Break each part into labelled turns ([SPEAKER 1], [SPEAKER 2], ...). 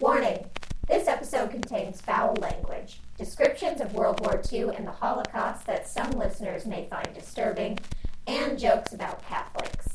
[SPEAKER 1] Warning! This episode contains foul language, descriptions of World War II and the Holocaust that some listeners may find disturbing, and jokes about Catholics.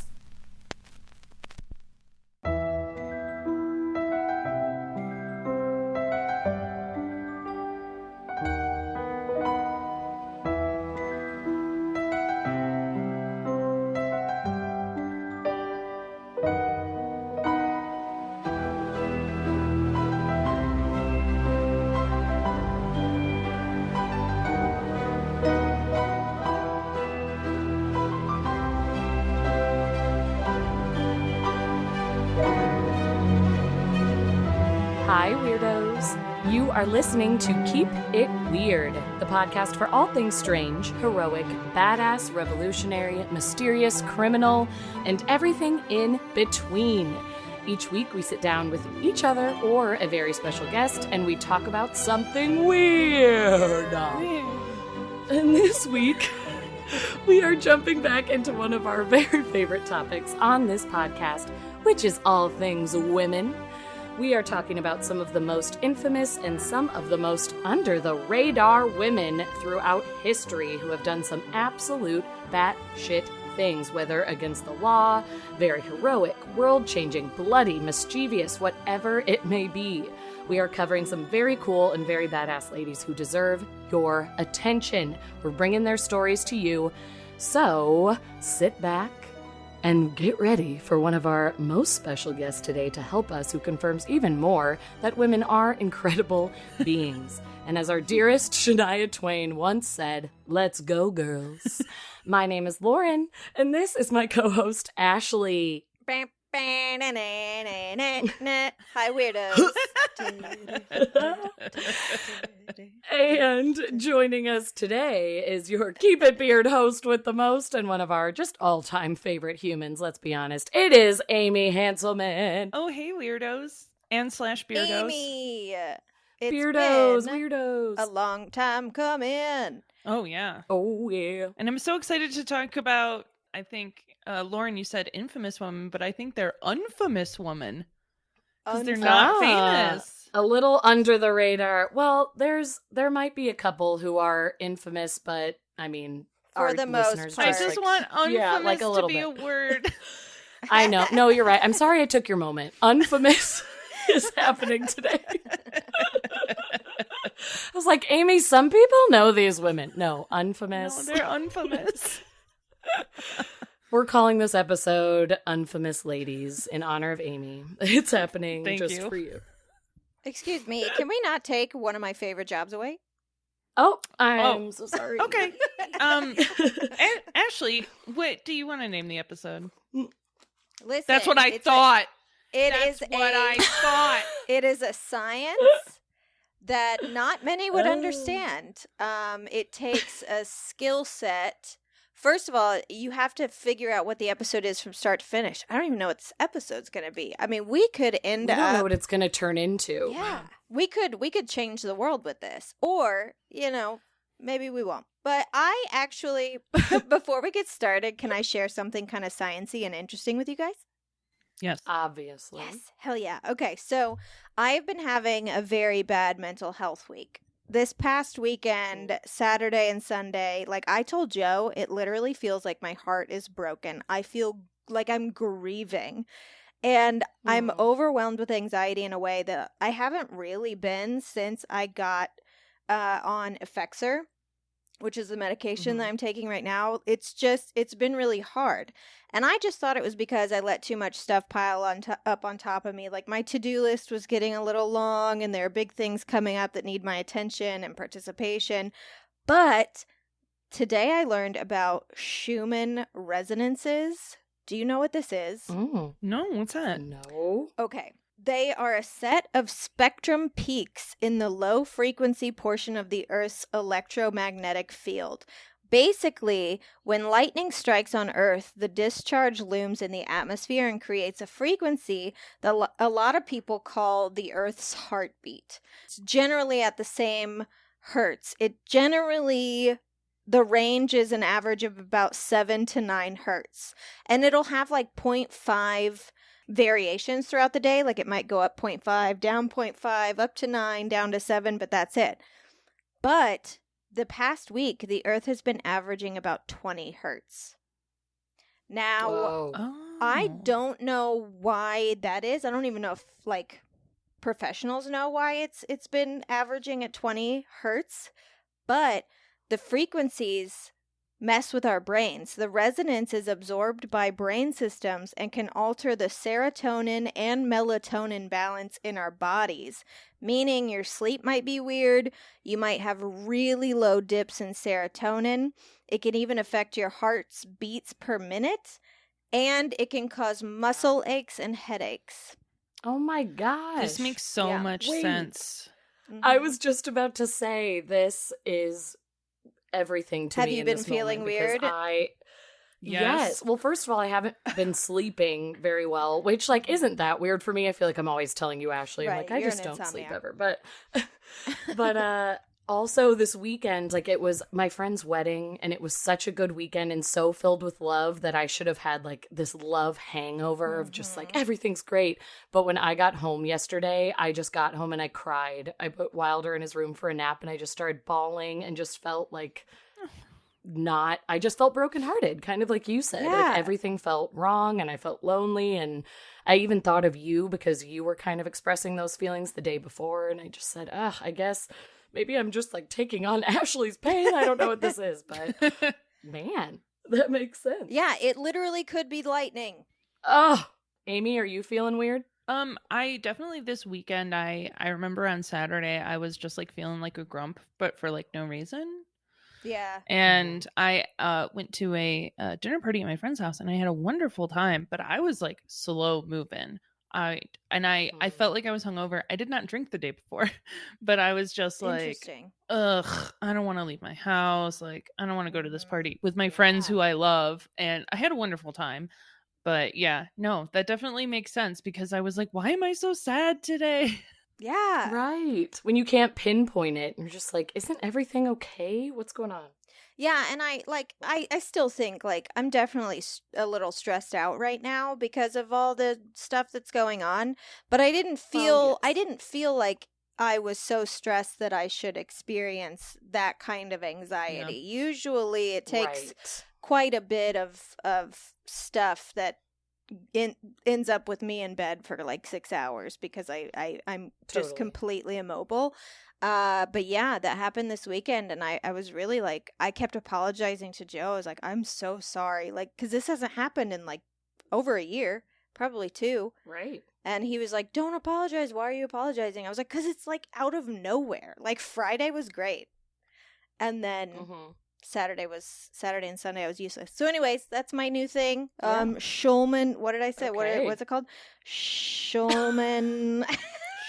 [SPEAKER 2] Hi, weirdos. You are listening to Keep It Weird, the podcast for all things strange, heroic, badass, revolutionary, mysterious, criminal, and everything in between. Each week, we sit down with each other or a very special guest, and we talk about something weird. And this week, we are jumping back into one of our very favorite topics on this podcast, which is all things women. We are talking about some of the most infamous and some of the most under-the-radar women throughout history who have done some absolute batshit things, whether against the law, very heroic, world-changing, bloody, mischievous, whatever it may be. We are covering some very cool and very badass ladies who deserve your attention. We're bringing their stories to you, so sit back and get ready for one of our most special guests today to help us, who confirms even more that women are incredible beings. And as our dearest Shania Twain once said, let's go, girls. My name is Lauren, and this is my co-host, Ashley.
[SPEAKER 3] Hi, weirdos.
[SPEAKER 2] And joining us today is your Keep It Beard host with the most and one of our just all-time favorite humans, let's be honest. It is AMY HANSELMANN.
[SPEAKER 4] Oh, hey, weirdos and slash beardos.
[SPEAKER 3] Amy,
[SPEAKER 2] Weirdos.
[SPEAKER 3] a long time coming.
[SPEAKER 4] Oh, yeah.
[SPEAKER 2] Oh, yeah.
[SPEAKER 4] And I'm so excited to talk about, I think, Lauren, you said infamous woman, but I think they're unfamous woman. Because they're not famous.
[SPEAKER 2] A little under the radar. Well, there might be a couple who are infamous, but I mean,
[SPEAKER 3] For
[SPEAKER 2] our
[SPEAKER 3] the most
[SPEAKER 2] listeners
[SPEAKER 3] part.
[SPEAKER 4] I just want unfamous
[SPEAKER 2] like a little
[SPEAKER 4] to be
[SPEAKER 2] bit.
[SPEAKER 4] a word.
[SPEAKER 2] I know. No, you're right. I'm sorry I took your moment. Unfamous is happening today. I was like, Amy, some people know these women. No, unfamous.
[SPEAKER 4] No, they're unfamous.
[SPEAKER 2] We're calling this episode Unfamous Ladies in honor of Amy. It's happening
[SPEAKER 4] Thank
[SPEAKER 2] just
[SPEAKER 4] you.
[SPEAKER 2] for you.
[SPEAKER 3] Excuse me, can we not take one of my favorite jobs away?
[SPEAKER 2] Oh, I'm so sorry.
[SPEAKER 4] Okay. Ashley, what do you want to name the episode?
[SPEAKER 3] Listen,
[SPEAKER 4] That's what I
[SPEAKER 3] it's
[SPEAKER 4] thought.
[SPEAKER 3] That's
[SPEAKER 4] what I thought.
[SPEAKER 3] It is a science that not many would understand. It takes a skill set. First of all, you have to figure out what the episode is from start to finish. I don't even know what this episode's going to be. I mean, we could end
[SPEAKER 2] We
[SPEAKER 3] up.
[SPEAKER 2] don't know what it's going to turn into.
[SPEAKER 3] Yeah, we could change the world with this, or maybe we won't. But I actually, before we get started, can I share something kind of sciencey and interesting with you guys?
[SPEAKER 4] Yes.
[SPEAKER 2] Obviously.
[SPEAKER 3] Yes, hell yeah. Okay, so I've been having a very bad mental health week. This past weekend, Saturday and Sunday, like I told Joe, it literally feels like my heart is broken. I feel like I'm grieving. And I'm overwhelmed with anxiety in a way that I haven't really been since I got on Effexor, which is the medication that I'm taking right now. It's been really hard. And I just thought it was because I let too much stuff pile up on top of me. Like my to-do list was getting a little long and there are big things coming up that need my attention and participation. But today I learned about Schumann resonances. Do you know what this is?
[SPEAKER 2] Mm.
[SPEAKER 4] No, what's that?
[SPEAKER 2] No.
[SPEAKER 3] Okay. They are a set of spectrum peaks in the low-frequency portion of the Earth's electromagnetic field. Basically, when lightning strikes on Earth, the discharge looms in the atmosphere and creates a frequency that a lot of people call the Earth's heartbeat. It's generally at the same hertz. The range is an average of about 7 to 9 hertz. And it'll have like 0.5 variations throughout the day. Like it might go up 0.5, down 0.5, up to 9, down to 7, but that's it. But the past week, the Earth has been averaging about 20 hertz. Now,
[SPEAKER 2] Whoa.
[SPEAKER 3] I don't know why that is. I don't even know if like professionals know why it's been averaging at 20 hertz, but the frequencies mess with our brains. The resonance is absorbed by brain systems and can alter the serotonin and melatonin balance in our bodies, meaning your sleep might be weird, you might have really low dips in serotonin, it can even affect your heart's beats per minute, and it can cause muscle aches and headaches.
[SPEAKER 2] Oh my gosh.
[SPEAKER 4] This makes so much sense.
[SPEAKER 3] Mm-hmm.
[SPEAKER 2] I was just about to say this is everything to
[SPEAKER 3] Have
[SPEAKER 2] me.
[SPEAKER 3] you
[SPEAKER 2] in
[SPEAKER 3] been
[SPEAKER 2] this
[SPEAKER 3] feeling
[SPEAKER 2] moment
[SPEAKER 3] weird?
[SPEAKER 2] Yes. Well, first of all, I haven't been sleeping very well, which like isn't that weird for me. I feel like I'm always telling you, Ashley. I'm
[SPEAKER 3] Right,
[SPEAKER 2] like, I
[SPEAKER 3] you're
[SPEAKER 2] just
[SPEAKER 3] an
[SPEAKER 2] don't sleep
[SPEAKER 3] insomniac.
[SPEAKER 2] ever. But also this weekend, like it was my friend's wedding and it was such a good weekend and so filled with love that I should have had like this love hangover of just like everything's great. But when I got home yesterday, I just got home and I cried. I put Wilder in his room for a nap and I just started bawling and just felt like I just felt brokenhearted, kind of like you said.
[SPEAKER 3] Yeah.
[SPEAKER 2] Like everything felt wrong and I felt lonely, and I even thought of you because you were kind of expressing those feelings the day before, and I just said, I guess maybe I'm just like taking on Ashley's pain. I don't know what this is, but man, that makes sense.
[SPEAKER 3] Yeah, it literally could be lightning.
[SPEAKER 2] Oh, Amy, are you feeling weird?
[SPEAKER 4] I definitely this weekend, I remember on Saturday, I was just like feeling like a grump, but for like no reason.
[SPEAKER 3] Yeah.
[SPEAKER 4] And I went to a dinner party at my friend's house and I had a wonderful time, but I was like slow moving. I felt like I was hungover. I did not drink the day before, but I was just like,
[SPEAKER 3] Interesting.
[SPEAKER 4] ugh, I don't want to leave my house. Like, I don't want to go to this party with my friends who I love. And I had a wonderful time. But yeah, no, that definitely makes sense because I was like, why am I so sad today?
[SPEAKER 3] Yeah.
[SPEAKER 2] Right. When you can't pinpoint it, you're just like, isn't everything okay? What's going on?
[SPEAKER 3] Yeah, and I still think like I'm definitely a little stressed out right now because of all the stuff that's going on, but I didn't feel like I was so stressed that I should experience that kind of anxiety. Yeah. Usually it takes quite a bit of stuff that ends up with me in bed for like 6 hours because I'm just completely immobile. But yeah, that happened this weekend, and I was really like, I kept apologizing to Joe. I was like, I'm so sorry, like, because this hasn't happened in like over a year, probably 2.
[SPEAKER 2] Right. And
[SPEAKER 3] he was like, don't apologize. Why are you apologizing? I was like, because it's like out of nowhere. Like Friday was great, and then Saturday and Sunday I was useless. So anyways, that's my new thing. Schulman, what did I say?
[SPEAKER 2] Okay.
[SPEAKER 3] What's it called? Schulman.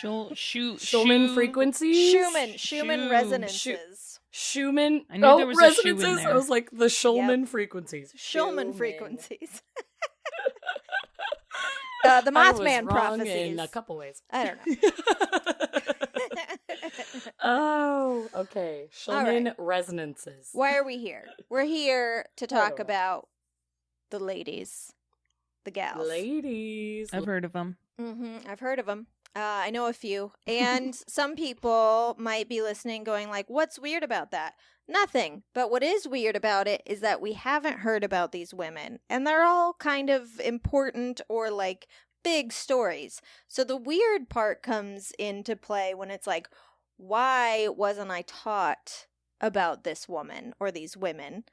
[SPEAKER 2] Schulman frequencies?
[SPEAKER 3] Schumann resonances.
[SPEAKER 2] Schumann.
[SPEAKER 4] I knew there was a shoe in
[SPEAKER 2] resonances.
[SPEAKER 4] there.
[SPEAKER 2] I was like the Schulman frequencies.
[SPEAKER 3] Schulman frequencies. The Mothman prophecies.
[SPEAKER 2] In a couple ways.
[SPEAKER 3] I don't know.
[SPEAKER 2] Oh, okay. Schulman resonances.
[SPEAKER 3] Why are we here? We're here to talk about the ladies, the gals.
[SPEAKER 2] Ladies.
[SPEAKER 4] I've heard of them.
[SPEAKER 3] I've heard of them. I know a few. And some people might be listening going like, what's weird about that? Nothing. But what is weird about it is that we haven't heard about these women. And they're all kind of important or like big stories. So the weird part comes into play when it's like, why wasn't I taught about this woman or these women?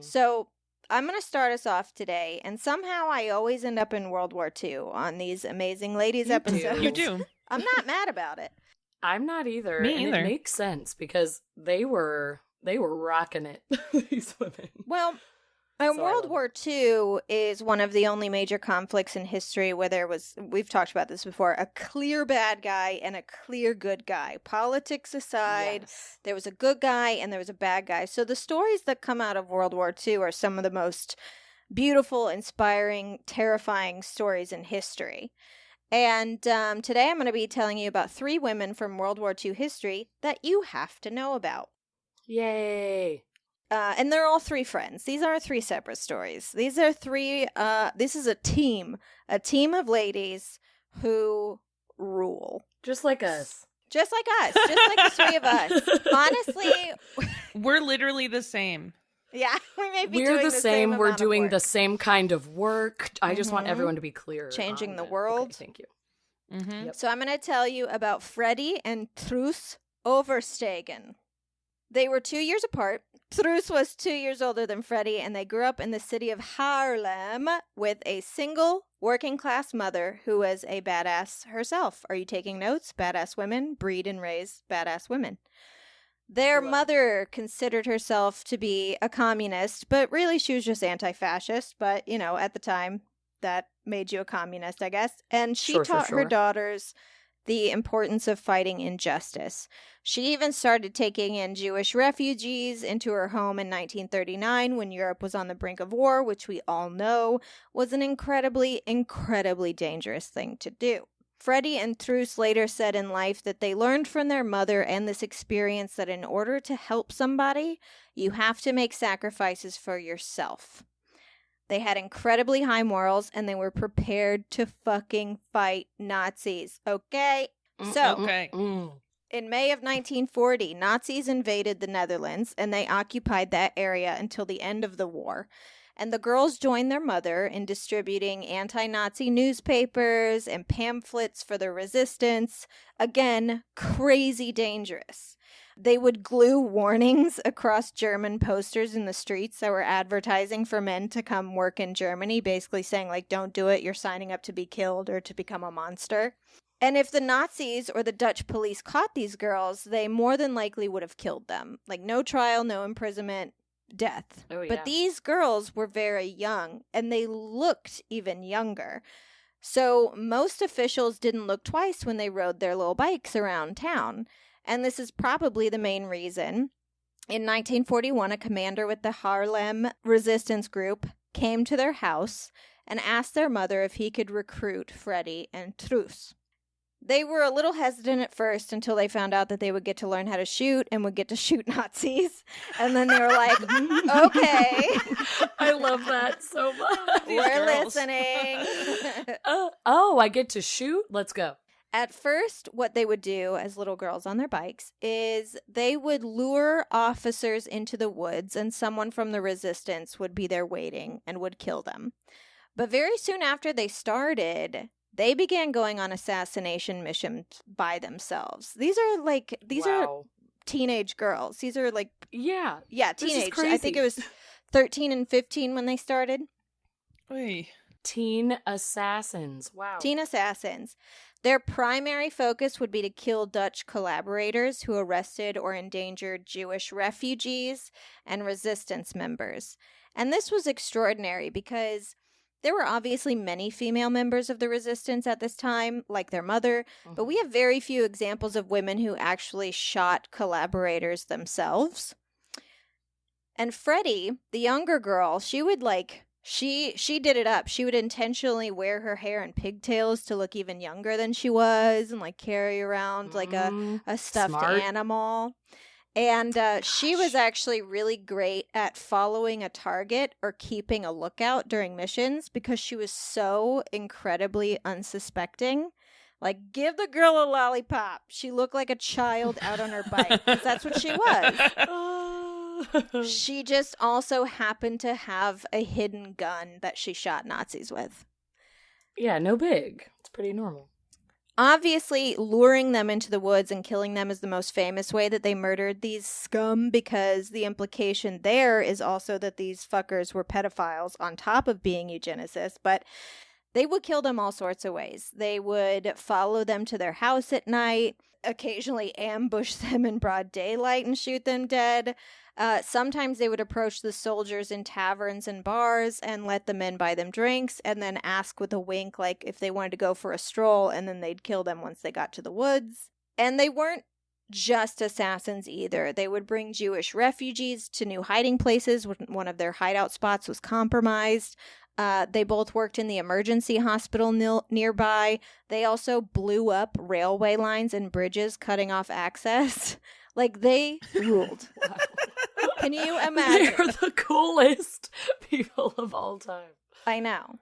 [SPEAKER 3] So I'm going to start us off today, and somehow I always end up in World War II on these Amazing Ladies episodes.
[SPEAKER 4] You do.
[SPEAKER 3] I'm not mad about it.
[SPEAKER 2] I'm not either.
[SPEAKER 4] Me either.
[SPEAKER 2] It makes sense because they were rocking it, these women.
[SPEAKER 3] Well, World War II is one of the only major conflicts in history where there was, we've talked about this before, a clear bad guy and a clear good guy. Politics aside, there was a good guy and there was a bad guy. So the stories that come out of World War II are some of the most beautiful, inspiring, terrifying stories in history. And today I'm going to be telling you about 3 women from World War II history that you have to know about.
[SPEAKER 2] Yay.
[SPEAKER 3] And they're all three friends. These aren't three separate stories. These are three, this is a team of ladies who rule.
[SPEAKER 2] Just like us.
[SPEAKER 3] Just like us. Just like the three of us. Honestly.
[SPEAKER 4] We're literally the same.
[SPEAKER 3] Yeah, we may be
[SPEAKER 2] We're
[SPEAKER 3] doing
[SPEAKER 2] the same. We're
[SPEAKER 3] amount of
[SPEAKER 2] doing
[SPEAKER 3] work.
[SPEAKER 2] the same kind of work. I just want everyone to be clear.
[SPEAKER 3] Changing
[SPEAKER 2] on
[SPEAKER 3] the
[SPEAKER 2] that.
[SPEAKER 3] world.
[SPEAKER 2] Okay, thank you.
[SPEAKER 4] Mm-hmm.
[SPEAKER 2] Yep.
[SPEAKER 3] So I'm going to tell you about Freddie and Truus Oversteegen. They were 2 years apart. Truus was 2 years older than Freddie, and they grew up in the city of Haarlem with a single working-class mother who was a badass herself. Are you taking notes? Badass women breed and raise badass women. Their mother considered herself to be a communist, but really she was just anti-fascist. But, you know, at the time, that made you a communist, I guess. And she taught her daughters the importance of fighting injustice. She even started taking in Jewish refugees into her home in 1939 when Europe was on the brink of war, which we all know was an incredibly, incredibly dangerous thing to do. Freddie and Truus later said in life that they learned from their mother and this experience that in order to help somebody, you have to make sacrifices for yourself. They had incredibly high morals, and they were prepared to fucking fight Nazis. Okay? So, in May of 1940, Nazis invaded the Netherlands, and they occupied that area until the end of the war. And the girls joined their mother in distributing anti-Nazi newspapers and pamphlets for the resistance. Again, crazy dangerous. They would glue warnings across German posters in the streets that were advertising for men to come work in Germany, basically saying, like, don't do it, you're signing up to be killed or to become a monster. And if the Nazis or the Dutch police caught these girls, they more than likely would have killed them. Like, no trial, no imprisonment, death.
[SPEAKER 2] Oh, yeah.
[SPEAKER 3] But these girls were very young, and they looked even younger. So most officials didn't look twice when they rode their little bikes around town. And this is probably the main reason. In 1941, a commander with the Haarlem resistance group came to their house and asked their mother if he could recruit Freddie and Truus. They were a little hesitant at first until they found out that they would get to learn how to shoot and would get to shoot Nazis. And then they were like, okay.
[SPEAKER 2] I love that so much.
[SPEAKER 3] We're listening.
[SPEAKER 2] I get to shoot? Let's go.
[SPEAKER 3] At first, what they would do as little girls on their bikes is they would lure officers into the woods, and someone from the resistance would be there waiting and would kill them. But very soon after they started, they began going on assassination missions by themselves. These are teenage girls. These are like teenage. I think it was 13 and 15 when they started.
[SPEAKER 4] Oy.
[SPEAKER 2] Teen assassins. Wow.
[SPEAKER 3] Teen assassins. Their primary focus would be to kill Dutch collaborators who arrested or endangered Jewish refugees and resistance members. And this was extraordinary because there were obviously many female members of the resistance at this time, like their mother, but we have very few examples of women who actually shot collaborators themselves. And Freddie, the younger girl, she would she did it up. She would intentionally wear her hair in pigtails to look even younger than she was and carry around like a stuffed animal. And she was actually really great at following a target or keeping a lookout during missions because she was so incredibly unsuspecting. Like, give the girl a lollipop. She looked like a child out on her bike because that's what she was. She just also happened to have a hidden gun that she shot Nazis with.
[SPEAKER 2] Yeah, no big. It's pretty normal.
[SPEAKER 3] Obviously, luring them into the woods and killing them is the most famous way that they murdered these scum because the implication there is also that these fuckers were pedophiles on top of being eugenicists, but they would kill them all sorts of ways. They would follow them to their house at night, occasionally ambush them in broad daylight and shoot them dead. Sometimes they would approach the soldiers in taverns and bars and let the men buy them drinks and then ask with a wink, like, if they wanted to go for a stroll, and then they'd kill them once they got to the woods. And they weren't just assassins either. They would bring Jewish refugees to new hiding places when one of their hideout spots was compromised. They both worked in the emergency hospital nearby. They also blew up railway lines and bridges, cutting off access. Like, they ruled. Can you imagine?
[SPEAKER 2] They're the coolest people of all time.
[SPEAKER 3] I know.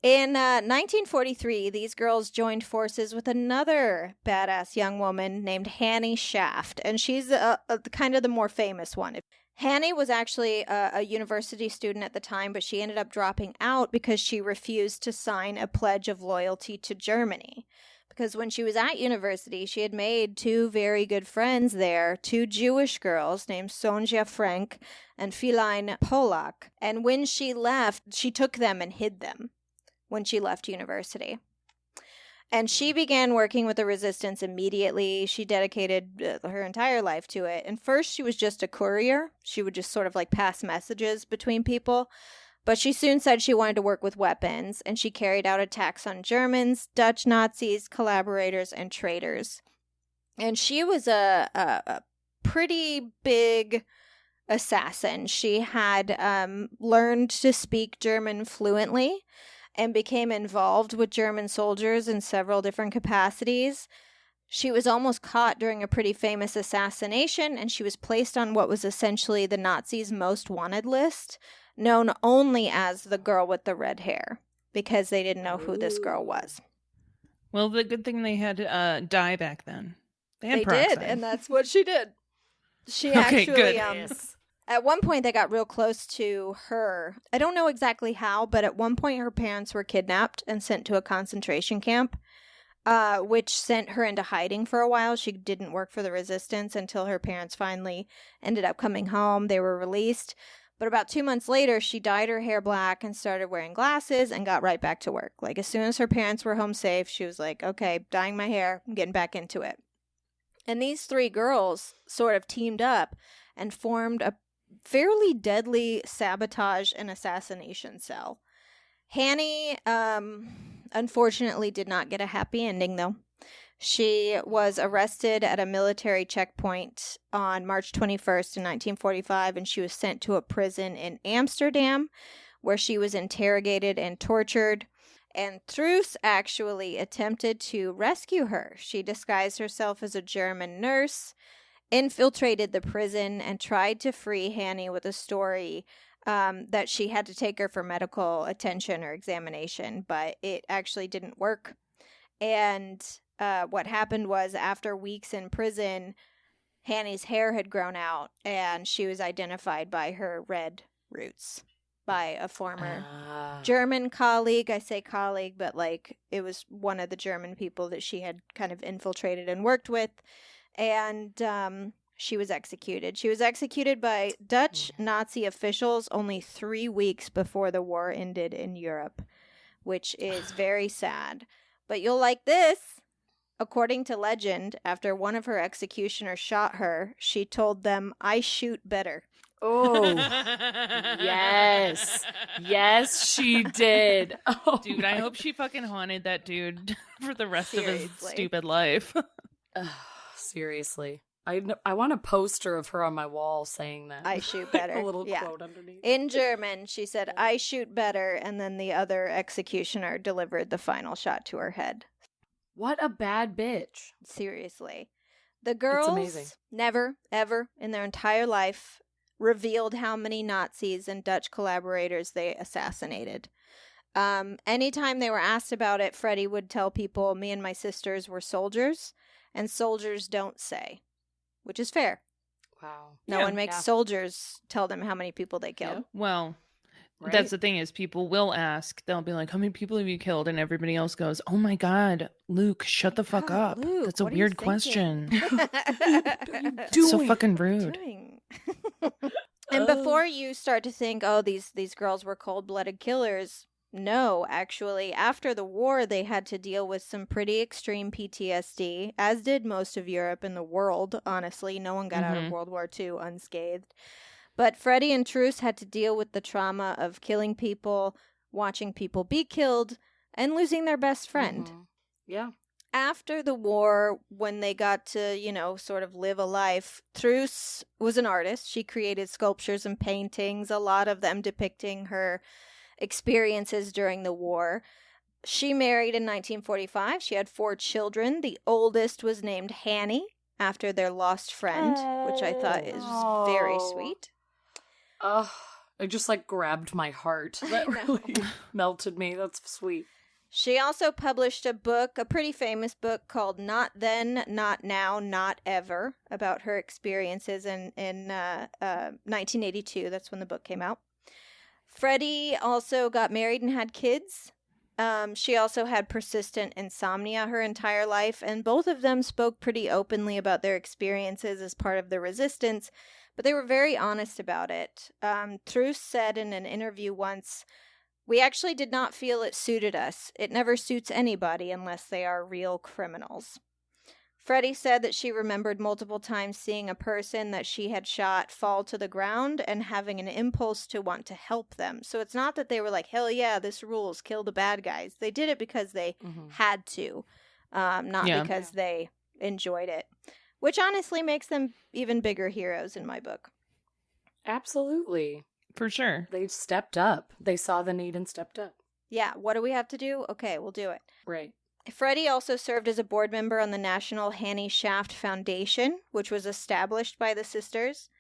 [SPEAKER 3] In 1943, these girls joined forces with another badass young woman named Hannie Schaft, and she's kind of the more famous one. Hannie was actually a university student at the time, but she ended up dropping out because she refused to sign a pledge of loyalty to Germany. Because when she was at university, she had made two very good friends there, two Jewish girls named Sonja Frank and Feline Polak. And when she left, she took them and hid them when she left university. And she began working with the resistance immediately. She dedicated her entire life to it. And first, she was just a courier. She would just sort of like pass messages between people. But she soon said she wanted to work with weapons, and she carried out attacks on Germans, Dutch Nazis, collaborators, and traitors. And she was a pretty big assassin. She had learned to speak German fluently and became involved with German soldiers in several different capacities. She was almost caught during a pretty famous assassination, and she was placed on what was essentially the Nazis' most wanted list, known only as the girl with the red hair, because they didn't know who this girl was.
[SPEAKER 4] Well, the good thing they had dye back then. They
[SPEAKER 3] did, and that's what she did. She
[SPEAKER 4] Okay,
[SPEAKER 3] actually,
[SPEAKER 4] good.
[SPEAKER 3] at one point, they got real close to her. I don't know exactly how, but at one point, her parents were kidnapped and sent to a concentration camp, which sent her into hiding for a while. She didn't work for the resistance until her parents finally ended up coming home. They were released. But about 2 months later, she dyed her hair black and started wearing glasses and got right back to work. Like, as soon as her parents were home safe, she was like, okay, dyeing my hair, I'm getting back into it. And these three girls sort of teamed up and formed a fairly deadly sabotage and assassination cell. Hannie, unfortunately, did not get a happy ending, though. She was arrested at a military checkpoint on March 21st in 1945, and she was sent to a prison in Amsterdam, where she was interrogated and tortured. And Truus actually attempted to rescue her. She disguised herself as a German nurse, infiltrated the prison, and tried to free Hannie with a story that she had to take her for medical attention or examination, but it actually didn't work. And what happened was, after weeks in prison, Hannie's hair had grown out, and she was identified by her red roots by a former German colleague. I say colleague, but like it was one of the German people that she had kind of infiltrated and worked with. And she was executed. She was executed by Dutch Nazi officials only 3 weeks before the war ended in Europe, which is very sad. But you'll like this. According to legend, after one of her executioners shot her, she told them, "I shoot better."
[SPEAKER 2] Oh, yes. Yes, she did. Oh,
[SPEAKER 4] Dude, I hope she fucking haunted that dude for the rest of his
[SPEAKER 3] Seriously.
[SPEAKER 4] stupid life.
[SPEAKER 2] seriously. I want a poster of her on my wall saying that.
[SPEAKER 3] I shoot better.
[SPEAKER 2] A little
[SPEAKER 3] Yeah.
[SPEAKER 2] quote underneath.
[SPEAKER 3] In German, she said, "I shoot better," and then the other executioner delivered the final shot to her head.
[SPEAKER 2] What a bad bitch.
[SPEAKER 3] Seriously. The girls
[SPEAKER 2] amazing.
[SPEAKER 3] never, ever in their entire life revealed how many Nazis and Dutch collaborators they assassinated. Anytime they were asked about it, Freddie would tell people, "Me and my sisters were soldiers," and soldiers don't say, which is fair.
[SPEAKER 2] Wow.
[SPEAKER 3] No
[SPEAKER 4] Yeah.
[SPEAKER 3] one makes
[SPEAKER 2] Yeah.
[SPEAKER 3] soldiers tell them how many people they killed.
[SPEAKER 4] Well,
[SPEAKER 2] Right?
[SPEAKER 4] that's the thing is people will ask. They'll be like, how many people have you killed? And everybody else goes, oh my God, Luke, shut the fuck
[SPEAKER 3] God,
[SPEAKER 4] up.
[SPEAKER 3] Luke,
[SPEAKER 4] That's a
[SPEAKER 3] what are you
[SPEAKER 4] weird
[SPEAKER 3] thinking?"
[SPEAKER 4] question. It's so fucking rude.
[SPEAKER 3] Doing? And before you start to think, oh, these girls were cold-blooded killers, no, actually, after the war, they had to deal with some pretty extreme PTSD, as did most of Europe and the world, honestly. No one got out of
[SPEAKER 4] Mhm.
[SPEAKER 3] World War II unscathed. But Freddie and Truus had to deal with the trauma of killing people, watching people be killed, and losing their best friend.
[SPEAKER 2] Mhm. Yeah.
[SPEAKER 3] After the war, when they got to, sort of live a life, Truus was an artist. She created sculptures and paintings, a lot of them depicting her experiences during the war. She married in 1945. She had 4 children. The oldest was named Hannie, after their lost friend, which I thought is very
[SPEAKER 2] Oh.
[SPEAKER 3] sweet.
[SPEAKER 2] Oh, it just like grabbed my heart. That really melted me. That's sweet.
[SPEAKER 3] She also published a book, a pretty famous book called Not Then, Not Now, Not Ever, about her experiences in 1982. That's when the book came out. Freddie also got married and had kids. She also had persistent insomnia her entire life, and both of them spoke pretty openly about their experiences as part of the resistance, but they were very honest about it. Truus said in an interview once, "We actually did not feel it suited us. It never suits anybody unless they are real criminals." Freddie said that she remembered multiple times seeing a person that she had shot fall to the ground and having an impulse to want to help them. So it's not that they were like, hell yeah, this rules, kill the bad guys. They did it because they had to, not because they enjoyed it. Which honestly makes them even bigger heroes in my book.
[SPEAKER 2] Absolutely.
[SPEAKER 4] For sure.
[SPEAKER 2] They stepped up. They saw the need and stepped up.
[SPEAKER 3] Yeah, what do we have to do? Okay, we'll do it.
[SPEAKER 2] Right.
[SPEAKER 3] Freddie also served as a board member on the National Hannie Schaft Foundation, which was established by the sisters.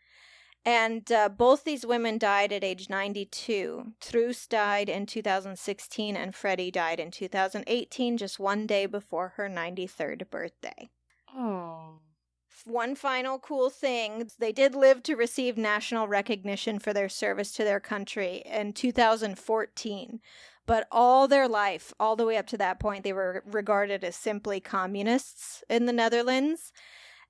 [SPEAKER 3] And both these women died at age 92. Truus died in 2016 and Freddie died in 2018, just one day before her 93rd birthday.
[SPEAKER 2] Oh.
[SPEAKER 3] One final cool thing, they did live to receive national recognition for their service to their country in 2014. But all their life, all the way up to that point, they were regarded as simply communists in the Netherlands.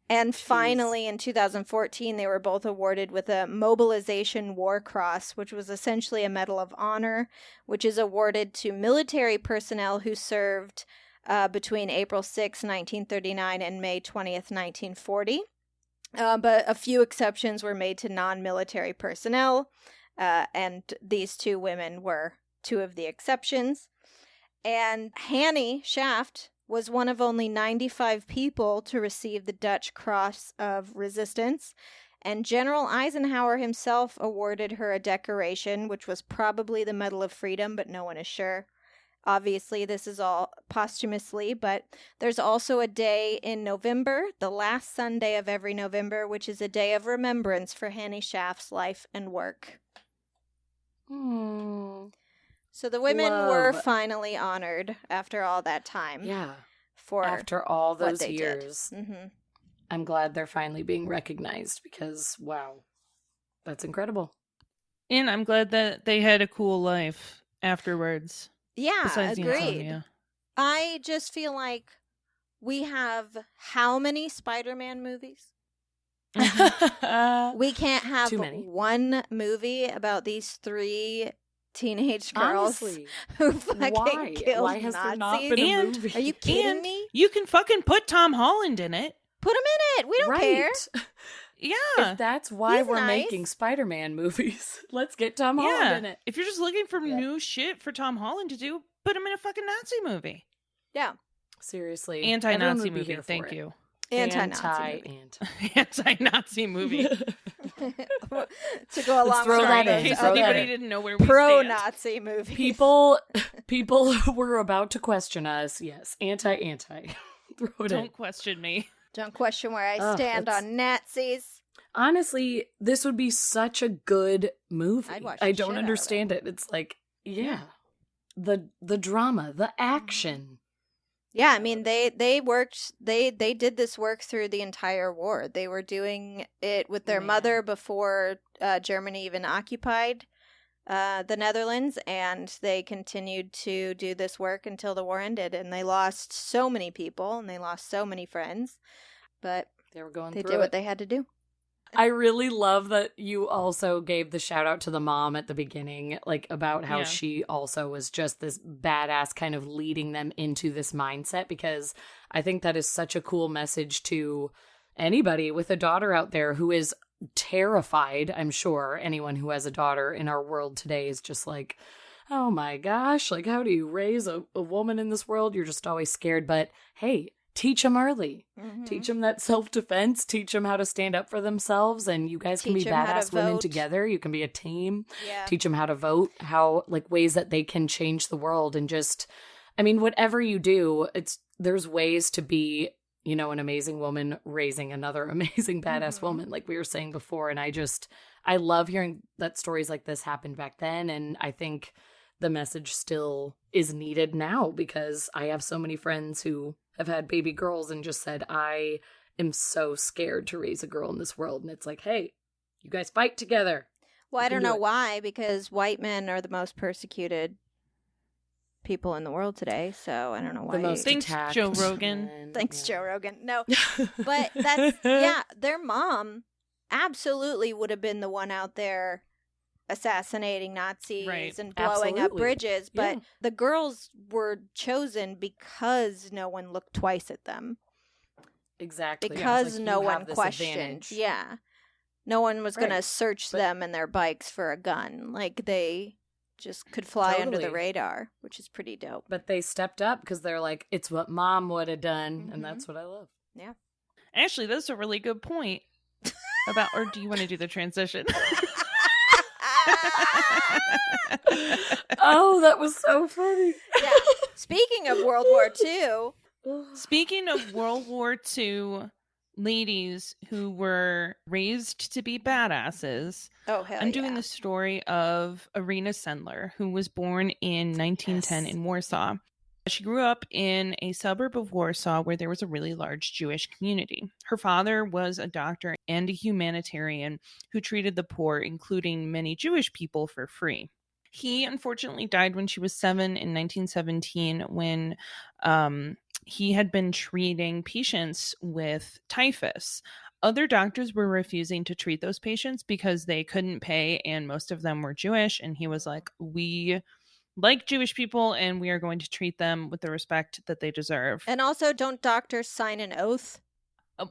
[SPEAKER 3] And finally, in 2014, they were both awarded with a Mobilization War Cross, which was essentially a Medal of Honor, which is awarded to military personnel who served between April 6, 1939 and May 20th, 1940. But a few exceptions were made to non-military personnel, and these two women were two of the exceptions. And Hannie Schaft was one of only 95 people to receive the Dutch Cross of Resistance, and General Eisenhower himself awarded her a decoration, which was probably the Medal of Freedom, but no one is sure. Obviously, this is all posthumously, but there's also a day in November, the last Sunday of every November, which is a day of remembrance for Hannie Schaft's life and work. So the women were finally honored after all that time.
[SPEAKER 2] Yeah.
[SPEAKER 3] After
[SPEAKER 2] all those years. I'm glad they're finally being recognized because, wow, that's incredible.
[SPEAKER 4] And I'm glad that they had a cool life afterwards.
[SPEAKER 3] Yeah,
[SPEAKER 4] besides
[SPEAKER 3] agreed.
[SPEAKER 4] the insomnia.
[SPEAKER 3] I just feel like we have how many Spider-Man movies? We can't have
[SPEAKER 2] too many.
[SPEAKER 3] One movie about these three teenage girls who fucking killed
[SPEAKER 2] Why has
[SPEAKER 3] Nazis.
[SPEAKER 2] there not been a movie?
[SPEAKER 3] Are you kidding me?
[SPEAKER 4] You can fucking put Tom Holland in it.
[SPEAKER 3] Put him in it. We don't care.
[SPEAKER 4] Yeah.
[SPEAKER 2] If that's why
[SPEAKER 3] He's
[SPEAKER 2] we're
[SPEAKER 3] nice.
[SPEAKER 2] making Spider-Man movies, let's get Tom Holland in it.
[SPEAKER 4] If you're just looking for new shit for Tom Holland to do, put him in a fucking Nazi movie.
[SPEAKER 3] Yeah.
[SPEAKER 2] Seriously.
[SPEAKER 4] Anti-Nazi movie. Thank you.
[SPEAKER 3] Anti-Nazi
[SPEAKER 4] movie.
[SPEAKER 3] To go along
[SPEAKER 2] throw
[SPEAKER 3] with
[SPEAKER 2] that
[SPEAKER 4] in
[SPEAKER 2] in
[SPEAKER 4] case
[SPEAKER 2] throw
[SPEAKER 4] anybody
[SPEAKER 2] that in.
[SPEAKER 4] didn't know where we
[SPEAKER 3] pro-Nazi movie.
[SPEAKER 2] People were about to question us. Yes, anti. Throw it in.
[SPEAKER 4] Don't question me.
[SPEAKER 3] Don't question where I stand on Nazis.
[SPEAKER 2] Honestly, this would be such a good movie.
[SPEAKER 3] I'd watch
[SPEAKER 2] I
[SPEAKER 3] the
[SPEAKER 2] don't
[SPEAKER 3] shit out of
[SPEAKER 2] understand it. It's like, the drama, the action.
[SPEAKER 3] Yeah, I mean they did this work through the entire war. They were doing it with their mother before Germany even occupied the Netherlands, and they continued to do this work until the war ended, and they lost so many people and they lost so many friends, but
[SPEAKER 2] they were going
[SPEAKER 3] they
[SPEAKER 2] through
[SPEAKER 3] did
[SPEAKER 2] it.
[SPEAKER 3] what they had to do.
[SPEAKER 2] I really love that you also gave the shout out to the mom at the beginning, like about how she also was just this badass, kind of leading them into this mindset, because I think that is such a cool message to anybody with a daughter out there who is terrified. I'm sure anyone who has a daughter in our world today is just like, oh my gosh, like how do you raise a woman in this world? You're just always scared. But hey, teach them early. Teach them that self-defense. Teach them how to stand up for themselves. And you guys can be badass women together. You can be a team.
[SPEAKER 3] Yeah.
[SPEAKER 2] Teach them how to vote, how, like, ways that they can change the world. And just, I mean, whatever you do, there's ways to be you know, an amazing woman raising another amazing badass woman, like we were saying before. And I love hearing that stories like this happened back then. And I think the message still is needed now, because I have so many friends who have had baby girls and just said, I am so scared to raise a girl in this world. And it's like, hey, you guys fight together.
[SPEAKER 3] Well, I don't know why, because white men are the most persecuted people in the world today. So I don't know why.
[SPEAKER 4] Thanks, Joe Rogan.
[SPEAKER 3] Thanks, Joe Rogan. No, but that's, yeah, their mom absolutely would have been the one out there assassinating Nazis and blowing up bridges. But the girls were chosen because no one looked twice at them.
[SPEAKER 2] Exactly.
[SPEAKER 3] Because no one questioned. Advantage. Yeah. No one was going to search them and their bikes for a gun. Like, they just could fly under the radar, which is pretty dope.
[SPEAKER 2] But they stepped up because they're like, it's what mom would have done. And that's what I love.
[SPEAKER 3] Yeah.
[SPEAKER 4] Actually, that's a really good point about, or do you want to do the transition?
[SPEAKER 2] Oh, that was so funny.
[SPEAKER 3] Yeah. Speaking of World War II.
[SPEAKER 4] Speaking of World War II ladies who were raised to be badasses.
[SPEAKER 3] Oh, hell
[SPEAKER 4] I'm doing the story of Irena Sendler, who was born in 1910 in Warsaw. She grew up in a suburb of Warsaw where there was a really large Jewish community. Her father was a doctor and a humanitarian who treated the poor, including many Jewish people, for free. He unfortunately died when she was 7 in 1917 when he had been treating patients with typhus. Other doctors were refusing to treat those patients because they couldn't pay, and most of them were Jewish. And he was like, we like Jewish people, and we are going to treat them with the respect that they deserve.
[SPEAKER 3] And also, don't doctors sign an oath?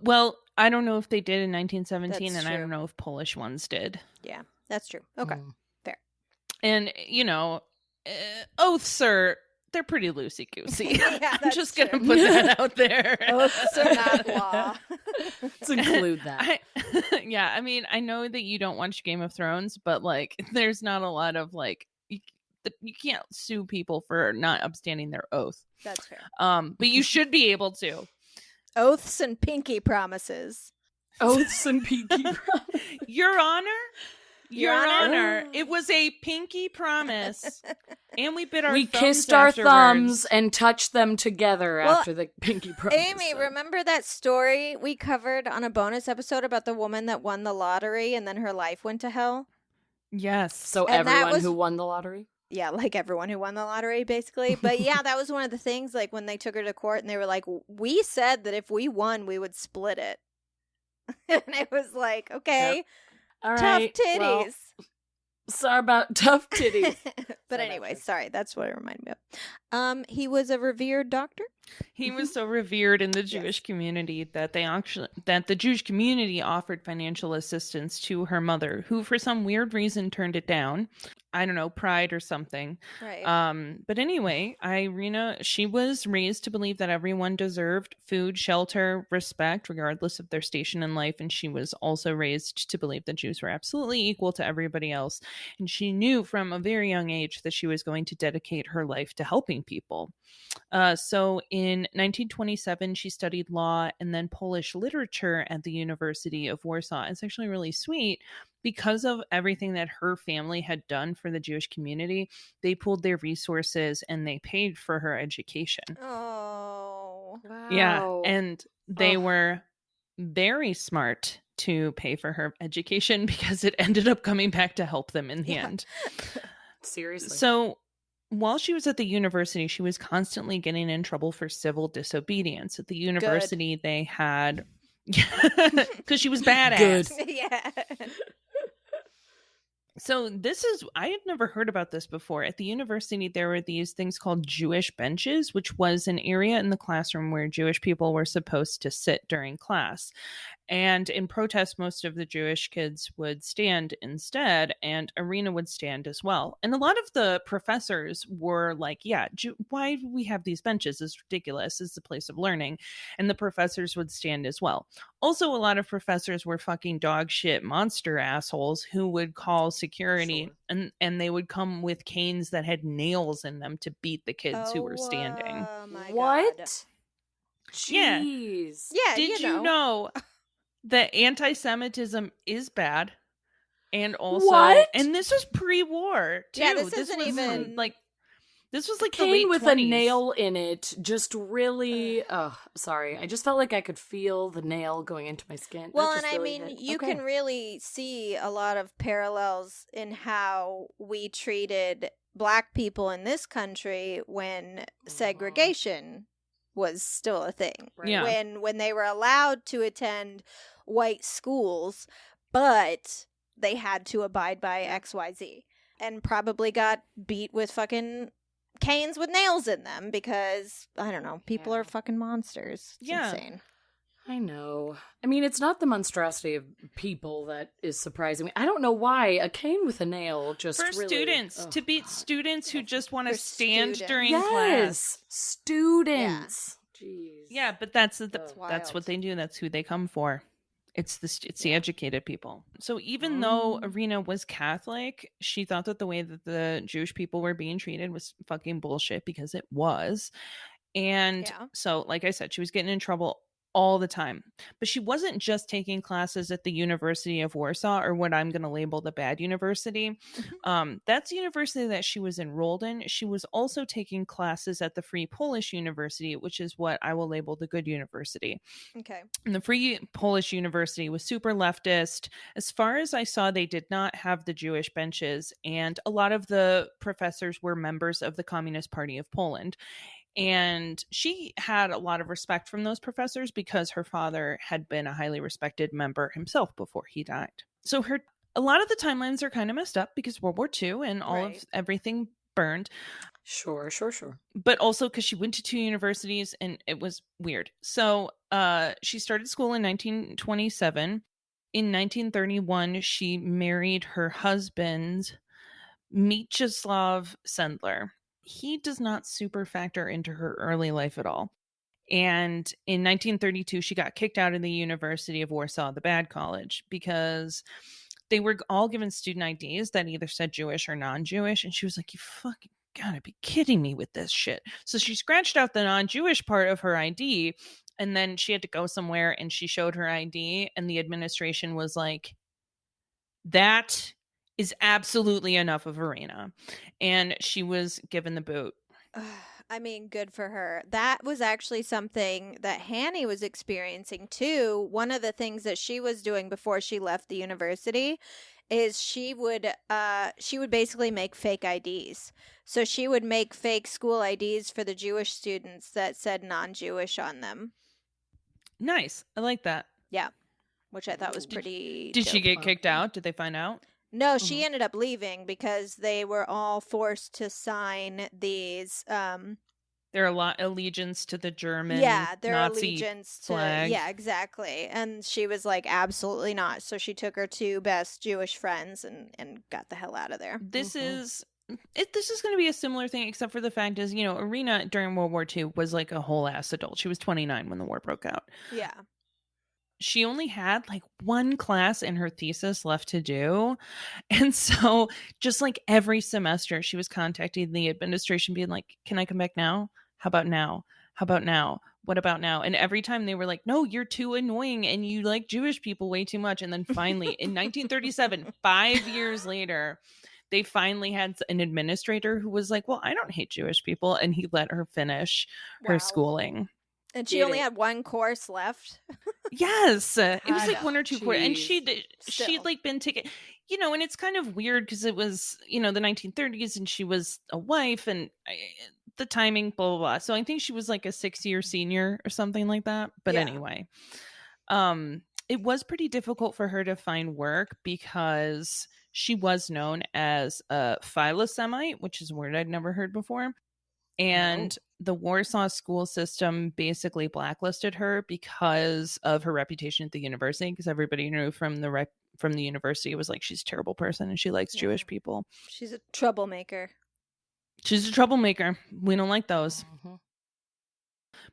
[SPEAKER 4] Well, I don't know if they did in 1917,
[SPEAKER 3] That's
[SPEAKER 4] and
[SPEAKER 3] true.
[SPEAKER 4] I don't know if Polish ones did.
[SPEAKER 3] Yeah, that's true. Okay, fair.
[SPEAKER 4] And, you know, oaths they're pretty loosey-goosey.
[SPEAKER 3] Yeah,
[SPEAKER 4] I'm just going to put that out there.
[SPEAKER 3] Oaths are not law.
[SPEAKER 2] Let's include that.
[SPEAKER 4] I mean, I know that you don't watch Game of Thrones, but, like, there's not a lot of, like, you can't sue people for not upstanding their oath.
[SPEAKER 3] That's fair.
[SPEAKER 4] But you should be able to.
[SPEAKER 3] Oaths and pinky promises.
[SPEAKER 2] Oaths and pinky promises.
[SPEAKER 4] Your Honor? Your Honor, it was a pinky promise. And we bit our thumbs
[SPEAKER 2] kissed our
[SPEAKER 4] afterwards.
[SPEAKER 2] thumbs and touched them together after the pinky promise.
[SPEAKER 3] Amy, remember that story we covered on a bonus episode about the woman that won the lottery and then her life went to hell?
[SPEAKER 4] Yes.
[SPEAKER 2] So and everyone who won the lottery?
[SPEAKER 3] Yeah, like everyone who won the lottery, basically. But yeah, that was one of the things, like, when they took her to court and they were like, we said that if we won, we would split it. And it was like, okay,
[SPEAKER 2] all
[SPEAKER 3] tough
[SPEAKER 2] right,
[SPEAKER 3] titties.
[SPEAKER 2] Well, sorry about tough titties.
[SPEAKER 3] But anyway, sorry, that's what it reminded me of. He was a revered doctor.
[SPEAKER 4] He was so revered in the Jewish community that the Jewish community offered financial assistance to her mother, who for some weird reason turned it down. I don't know, pride or something.
[SPEAKER 3] Right.
[SPEAKER 4] But anyway, Irena, she was raised to believe that everyone deserved food, shelter, respect, regardless of their station in life. And she was also raised to believe that Jews were absolutely equal to everybody else. And she knew from a very young age that she was going to dedicate her life to helping people. So in 1927, she studied law and then Polish literature at the University of Warsaw. It's actually really sweet. Because of everything that her family had done for the Jewish community, they pooled their resources and they paid for her education.
[SPEAKER 3] Oh,
[SPEAKER 2] wow.
[SPEAKER 4] Yeah, and they were very smart to pay for her education because it ended up coming back to help them in the end.
[SPEAKER 2] Seriously.
[SPEAKER 4] So while she was at the university, she was constantly getting in trouble for civil disobedience. At the university, they had... because she was badass.
[SPEAKER 2] Good.
[SPEAKER 3] Yeah.
[SPEAKER 4] So I had never heard about this before. At the university, there were these things called Jewish benches, which was an area in the classroom where Jewish people were supposed to sit during class. And in protest, most of the Jewish kids would stand instead, and Irena would stand as well. And a lot of the professors were like, yeah, why do we have these benches? It's ridiculous. It's a place of learning. And the professors would stand as well. Also, a lot of professors were fucking dog shit monster assholes who would call security, and they would come with canes that had nails in them to beat the kids who were standing.
[SPEAKER 3] Oh my
[SPEAKER 2] what?
[SPEAKER 3] God.
[SPEAKER 4] Yeah.
[SPEAKER 2] Jeez.
[SPEAKER 3] Yeah,
[SPEAKER 4] Did you know that anti-Semitism is bad? And also,
[SPEAKER 2] What?
[SPEAKER 4] and this was pre-war too.
[SPEAKER 3] Yeah, this
[SPEAKER 4] was
[SPEAKER 3] isn't even
[SPEAKER 4] like this was like the
[SPEAKER 2] cane
[SPEAKER 4] late
[SPEAKER 2] with
[SPEAKER 4] 20s.
[SPEAKER 2] a nail in it just really sorry, I just felt like I could feel the nail going into my skin.
[SPEAKER 3] Well,
[SPEAKER 2] That
[SPEAKER 3] and
[SPEAKER 2] just
[SPEAKER 3] I
[SPEAKER 2] really
[SPEAKER 3] mean,
[SPEAKER 2] hit.
[SPEAKER 3] you
[SPEAKER 2] Okay.
[SPEAKER 3] can really see a lot of parallels in how we treated Black people in this country when segregation was still a thing.
[SPEAKER 2] Right.
[SPEAKER 4] Yeah.
[SPEAKER 3] When they were allowed to attend white schools, but they had to abide by XYZ, and probably got beat with fucking canes with nails in them because, I don't know, people
[SPEAKER 2] Yeah.
[SPEAKER 3] are fucking monsters. It's
[SPEAKER 4] Yeah.
[SPEAKER 3] insane.
[SPEAKER 2] I know. I mean, it's not the monstrosity of people that is surprising me. I don't know why a cane with a nail just
[SPEAKER 4] For
[SPEAKER 2] really...
[SPEAKER 4] students,
[SPEAKER 2] Oh,
[SPEAKER 4] to beat
[SPEAKER 2] God.
[SPEAKER 4] students who just want to
[SPEAKER 3] For
[SPEAKER 4] stand
[SPEAKER 3] students.
[SPEAKER 4] during
[SPEAKER 2] Yes,
[SPEAKER 4] class.
[SPEAKER 2] students. Jeez.
[SPEAKER 4] Yeah, but that's
[SPEAKER 2] That's
[SPEAKER 4] that's
[SPEAKER 3] wild.
[SPEAKER 4] what they do. That's who they come for. It's the
[SPEAKER 2] Yeah.
[SPEAKER 4] educated people. So even though
[SPEAKER 2] Mm.
[SPEAKER 4] Irena was Catholic, she thought that the way that the Jewish people were being treated was fucking bullshit, because it was. And
[SPEAKER 3] Yeah.
[SPEAKER 4] so, like I said, she was getting in trouble all the time. But she wasn't just taking classes at the University of Warsaw, or what I'm going to label the bad university. That's the university that she was enrolled in. She was also taking classes at the Free Polish University, which is what I will label the good university.
[SPEAKER 3] Okay.
[SPEAKER 4] And the Free Polish University was super leftist. As far as I saw, they did not have the Jewish benches, and a lot of the professors were members of the Communist Party of Poland. And she had a lot of respect from those professors because her father had been a highly respected member himself before he died. So a lot of the timelines are kind of messed up because World War II and all
[SPEAKER 3] Right.
[SPEAKER 4] of everything burned.
[SPEAKER 2] Sure.
[SPEAKER 4] But also because she went to 2 universities and it was weird. So she started school in 1927. In 1931, she married her husband, Mieczysław Sendler. He does not super factor into her early life at all. And in 1932, she got kicked out of the University of Warsaw, the bad college, because they were all given student IDs that either said Jewish or non-Jewish. And she was like, you fucking gotta be kidding me with this shit. So she scratched out the non-Jewish part of her ID, and then she had to go somewhere and she showed her ID, and the administration was like, that is absolutely enough of Irena. And she was given the boot.
[SPEAKER 3] I mean, good for her. That was actually something that Hannie was experiencing too. One of the things that she was doing before she left the university is she would basically make fake IDs. So she would make fake school IDs for the Jewish students that said non-Jewish on them.
[SPEAKER 4] Nice. I like that.
[SPEAKER 3] Yeah, which I thought was pretty
[SPEAKER 4] Did she
[SPEAKER 3] dope.
[SPEAKER 4] get kicked out? Did they find out?
[SPEAKER 3] No, she ended up leaving because they were all forced to sign these
[SPEAKER 4] Their allegiance to the German
[SPEAKER 3] their
[SPEAKER 4] Nazi
[SPEAKER 3] allegiance to
[SPEAKER 4] flag.
[SPEAKER 3] Yeah, exactly. And she was like, absolutely not. So she took her 2 best Jewish friends and got the hell out of there.
[SPEAKER 4] This is going to be a similar thing, except for the fact is, Irena during World War II was like a whole ass adult. She was 29 when the war broke out.
[SPEAKER 3] Yeah.
[SPEAKER 4] She only had like 1 class in her thesis left to do. And so just like every semester, she was contacting the administration being like, can I come back now? How about now? How about now? What about now? And every time they were like, no, you're too annoying and you like Jewish people way too much. And then finally in 1937, 5 years later, they finally had an administrator who was like, well, I don't hate Jewish people. And he let her finish her schooling.
[SPEAKER 3] And she only had 1 course left.
[SPEAKER 4] Yes, it was
[SPEAKER 3] I
[SPEAKER 4] like
[SPEAKER 3] know.
[SPEAKER 4] 1 or 2 quarters, and
[SPEAKER 3] Still.
[SPEAKER 4] she'd like been taken, and it's kind of weird because it was the 1930s, and she was a wife, and the timing, blah blah blah. So I think she was like a 6-year senior or something like that. But anyway, it was pretty difficult for her to find work because she was known as a philosemite, which is a word I'd never heard before. And the Warsaw school system basically blacklisted her because of her reputation at the university, because everybody knew from the university was like, she's a terrible person and she likes Jewish people.
[SPEAKER 3] She's a troublemaker.
[SPEAKER 4] She's a troublemaker. We don't like those.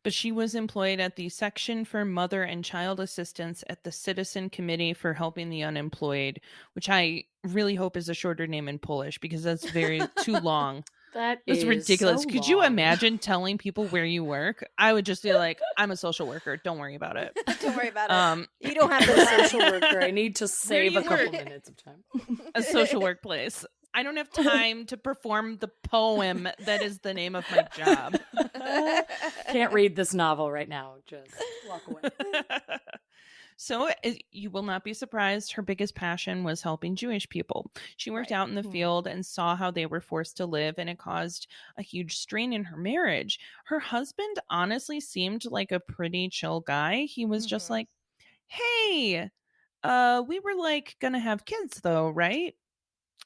[SPEAKER 4] But she was employed at the Section for Mother and Child Assistance at the Citizen Committee for Helping the Unemployed, which I really hope is a shorter name in Polish because that's very too long.
[SPEAKER 2] That
[SPEAKER 4] That's
[SPEAKER 2] is
[SPEAKER 4] ridiculous.
[SPEAKER 2] so
[SPEAKER 4] Could you
[SPEAKER 2] long.
[SPEAKER 4] imagine telling people where you work? I would just be like, I'm a social worker. Don't worry about it.
[SPEAKER 3] Don't worry about it. You don't have
[SPEAKER 2] I'm
[SPEAKER 3] to
[SPEAKER 2] a social worker. I need to save
[SPEAKER 4] you
[SPEAKER 2] a couple
[SPEAKER 4] work?
[SPEAKER 2] minutes of time.
[SPEAKER 4] A social workplace. I don't have time to perform the poem that is the name of my job.
[SPEAKER 2] Can't read this novel right now. Just walk away.
[SPEAKER 4] So you will not be surprised. Her biggest passion was helping Jewish people. She worked out in the field and saw how they were forced to live, and it caused a huge strain in her marriage. Her husband honestly seemed like a pretty chill guy. He was just like, hey, we were like gonna have kids though, right?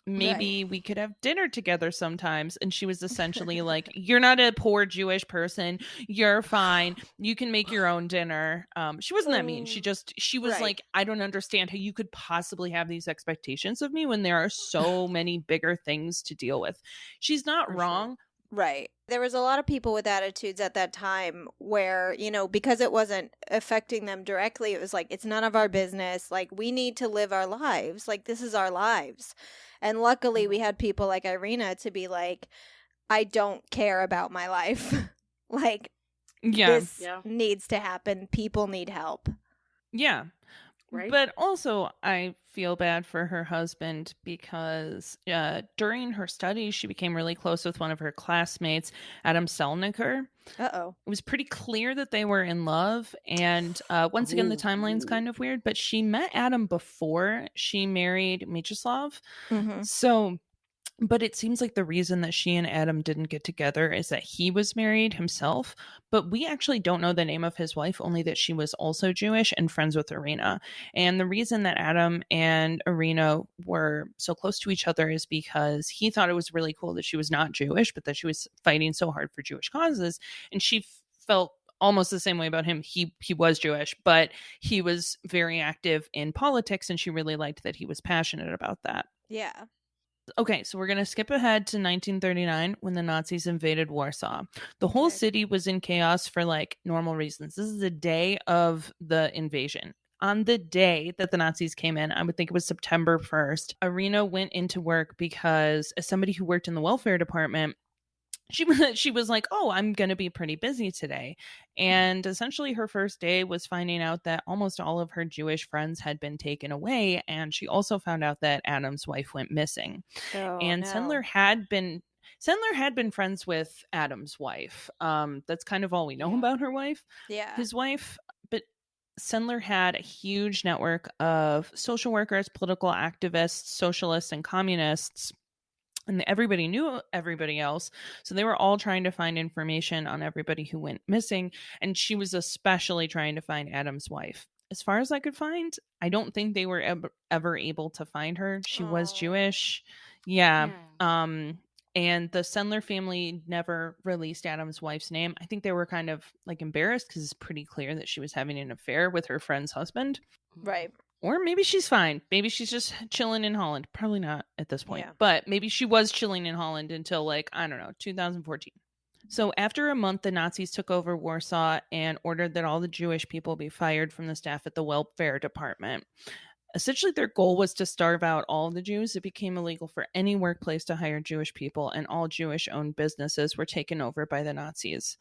[SPEAKER 4] Maybe we could have dinner together sometimes. And she was essentially like, you're not a poor Jewish person. You're fine. You can make your own dinner. She wasn't that mean. She was like, I don't understand how you could possibly have these expectations of me when there are so many bigger things to deal with. She's not wrong.
[SPEAKER 3] Sure. Right. There was a lot of people with attitudes at that time where, you know, because it wasn't affecting them directly, it was like, it's none of our business. Like, we need to live our lives. Like, this is our lives. And luckily, we had people like Irena to be like, I don't care about my life. Like, this needs to happen. People need help.
[SPEAKER 4] Yeah.
[SPEAKER 2] Right.
[SPEAKER 4] But also, I feel bad for her husband because during her studies, she became really close with one of her classmates, Adam Selniker.
[SPEAKER 3] Uh-oh.
[SPEAKER 4] It was pretty clear that they were in love. And once again, the timeline's kind of weird, but she met Adam before she married Mieczyslaw. So... But it seems like the reason that she and Adam didn't get together is that he was married himself. But we actually don't know the name of his wife, only that she was also Jewish and friends with Irena. And the reason that Adam and Irena were so close to each other is because he thought it was really cool that she was not Jewish, but that she was fighting so hard for Jewish causes. And she felt almost the same way about him. He was Jewish, but he was very active in politics, and she really liked that he was passionate about that.
[SPEAKER 3] Yeah.
[SPEAKER 4] Okay, so we're going to skip ahead to 1939 when the Nazis invaded Warsaw. The whole city was in chaos for like normal reasons. This is the day of the invasion. On the day that the Nazis came in, I would think it was September 1st, Irena went into work because as somebody who worked in the welfare department, she was like, oh, I'm going to be pretty busy today. And essentially her first day was finding out that almost all of her Jewish friends had been taken away. And she also found out that Adam's wife went missing. Sendler had been friends with Adam's wife. That's kind of all we know about her wife.
[SPEAKER 3] Yeah.
[SPEAKER 4] His wife. But Sendler had a huge network of social workers, political activists, socialists, and communists. And everybody knew everybody else. So they were all trying to find information on everybody who went missing. And she was especially trying to find Adam's wife. As far as I could find, I don't think they were ever able to find her. She was Jewish. Yeah. And the Sendler family never released Adam's wife's name. I think they were kind of like embarrassed because it's pretty clear that she was having an affair with her friend's husband.
[SPEAKER 3] Right.
[SPEAKER 4] Or maybe she's fine. Maybe she's just chilling in Holland. Probably not at this point. Yeah. But maybe she was chilling in Holland until, like, I don't know, 2014. So after a month, the Nazis took over Warsaw and ordered that all the Jewish people be fired from the staff at the welfare department. Essentially, their goal was to starve out all the Jews. It became illegal for any workplace to hire Jewish people, and all Jewish-owned businesses were taken over by the Nazis.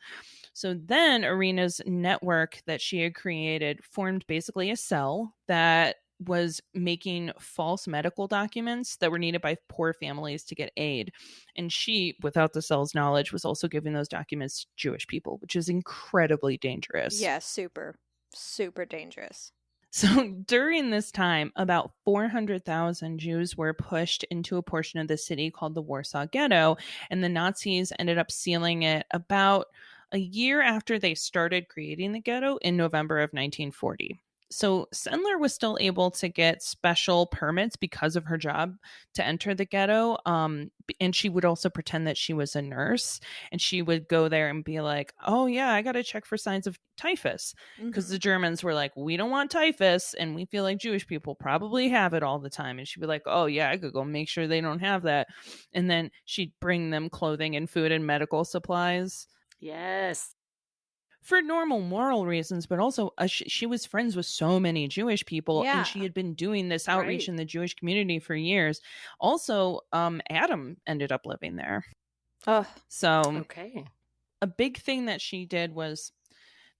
[SPEAKER 4] So then Irena's network that she had created formed basically a cell that was making false medical documents that were needed by poor families to get aid. And she, without the cell's knowledge, was also giving those documents to Jewish people, which is incredibly dangerous.
[SPEAKER 3] Yeah, super, super dangerous.
[SPEAKER 4] So during this time, about 400,000 Jews were pushed into a portion of the city called the Warsaw Ghetto, and the Nazis ended up sealing it about a year after they started creating the ghetto in November of 1940. So Sendler was still able to get special permits because of her job to enter the ghetto. And she would also pretend that she was a nurse, and she would go there and be like, oh yeah, I got to check for signs of typhus, because the Germans were like, we don't want typhus. And we feel like Jewish people probably have it all the time. And she'd be like, oh yeah, I could go make sure they don't have that. And then she'd bring them clothing and food and medical supplies.
[SPEAKER 2] Yes.
[SPEAKER 4] For normal moral reasons, but also she was friends with so many Jewish people, and she had been doing this outreach in the Jewish community for years. Also, Adam ended up living there.
[SPEAKER 3] Oh,
[SPEAKER 4] So
[SPEAKER 2] Okay.
[SPEAKER 4] a big thing that she did was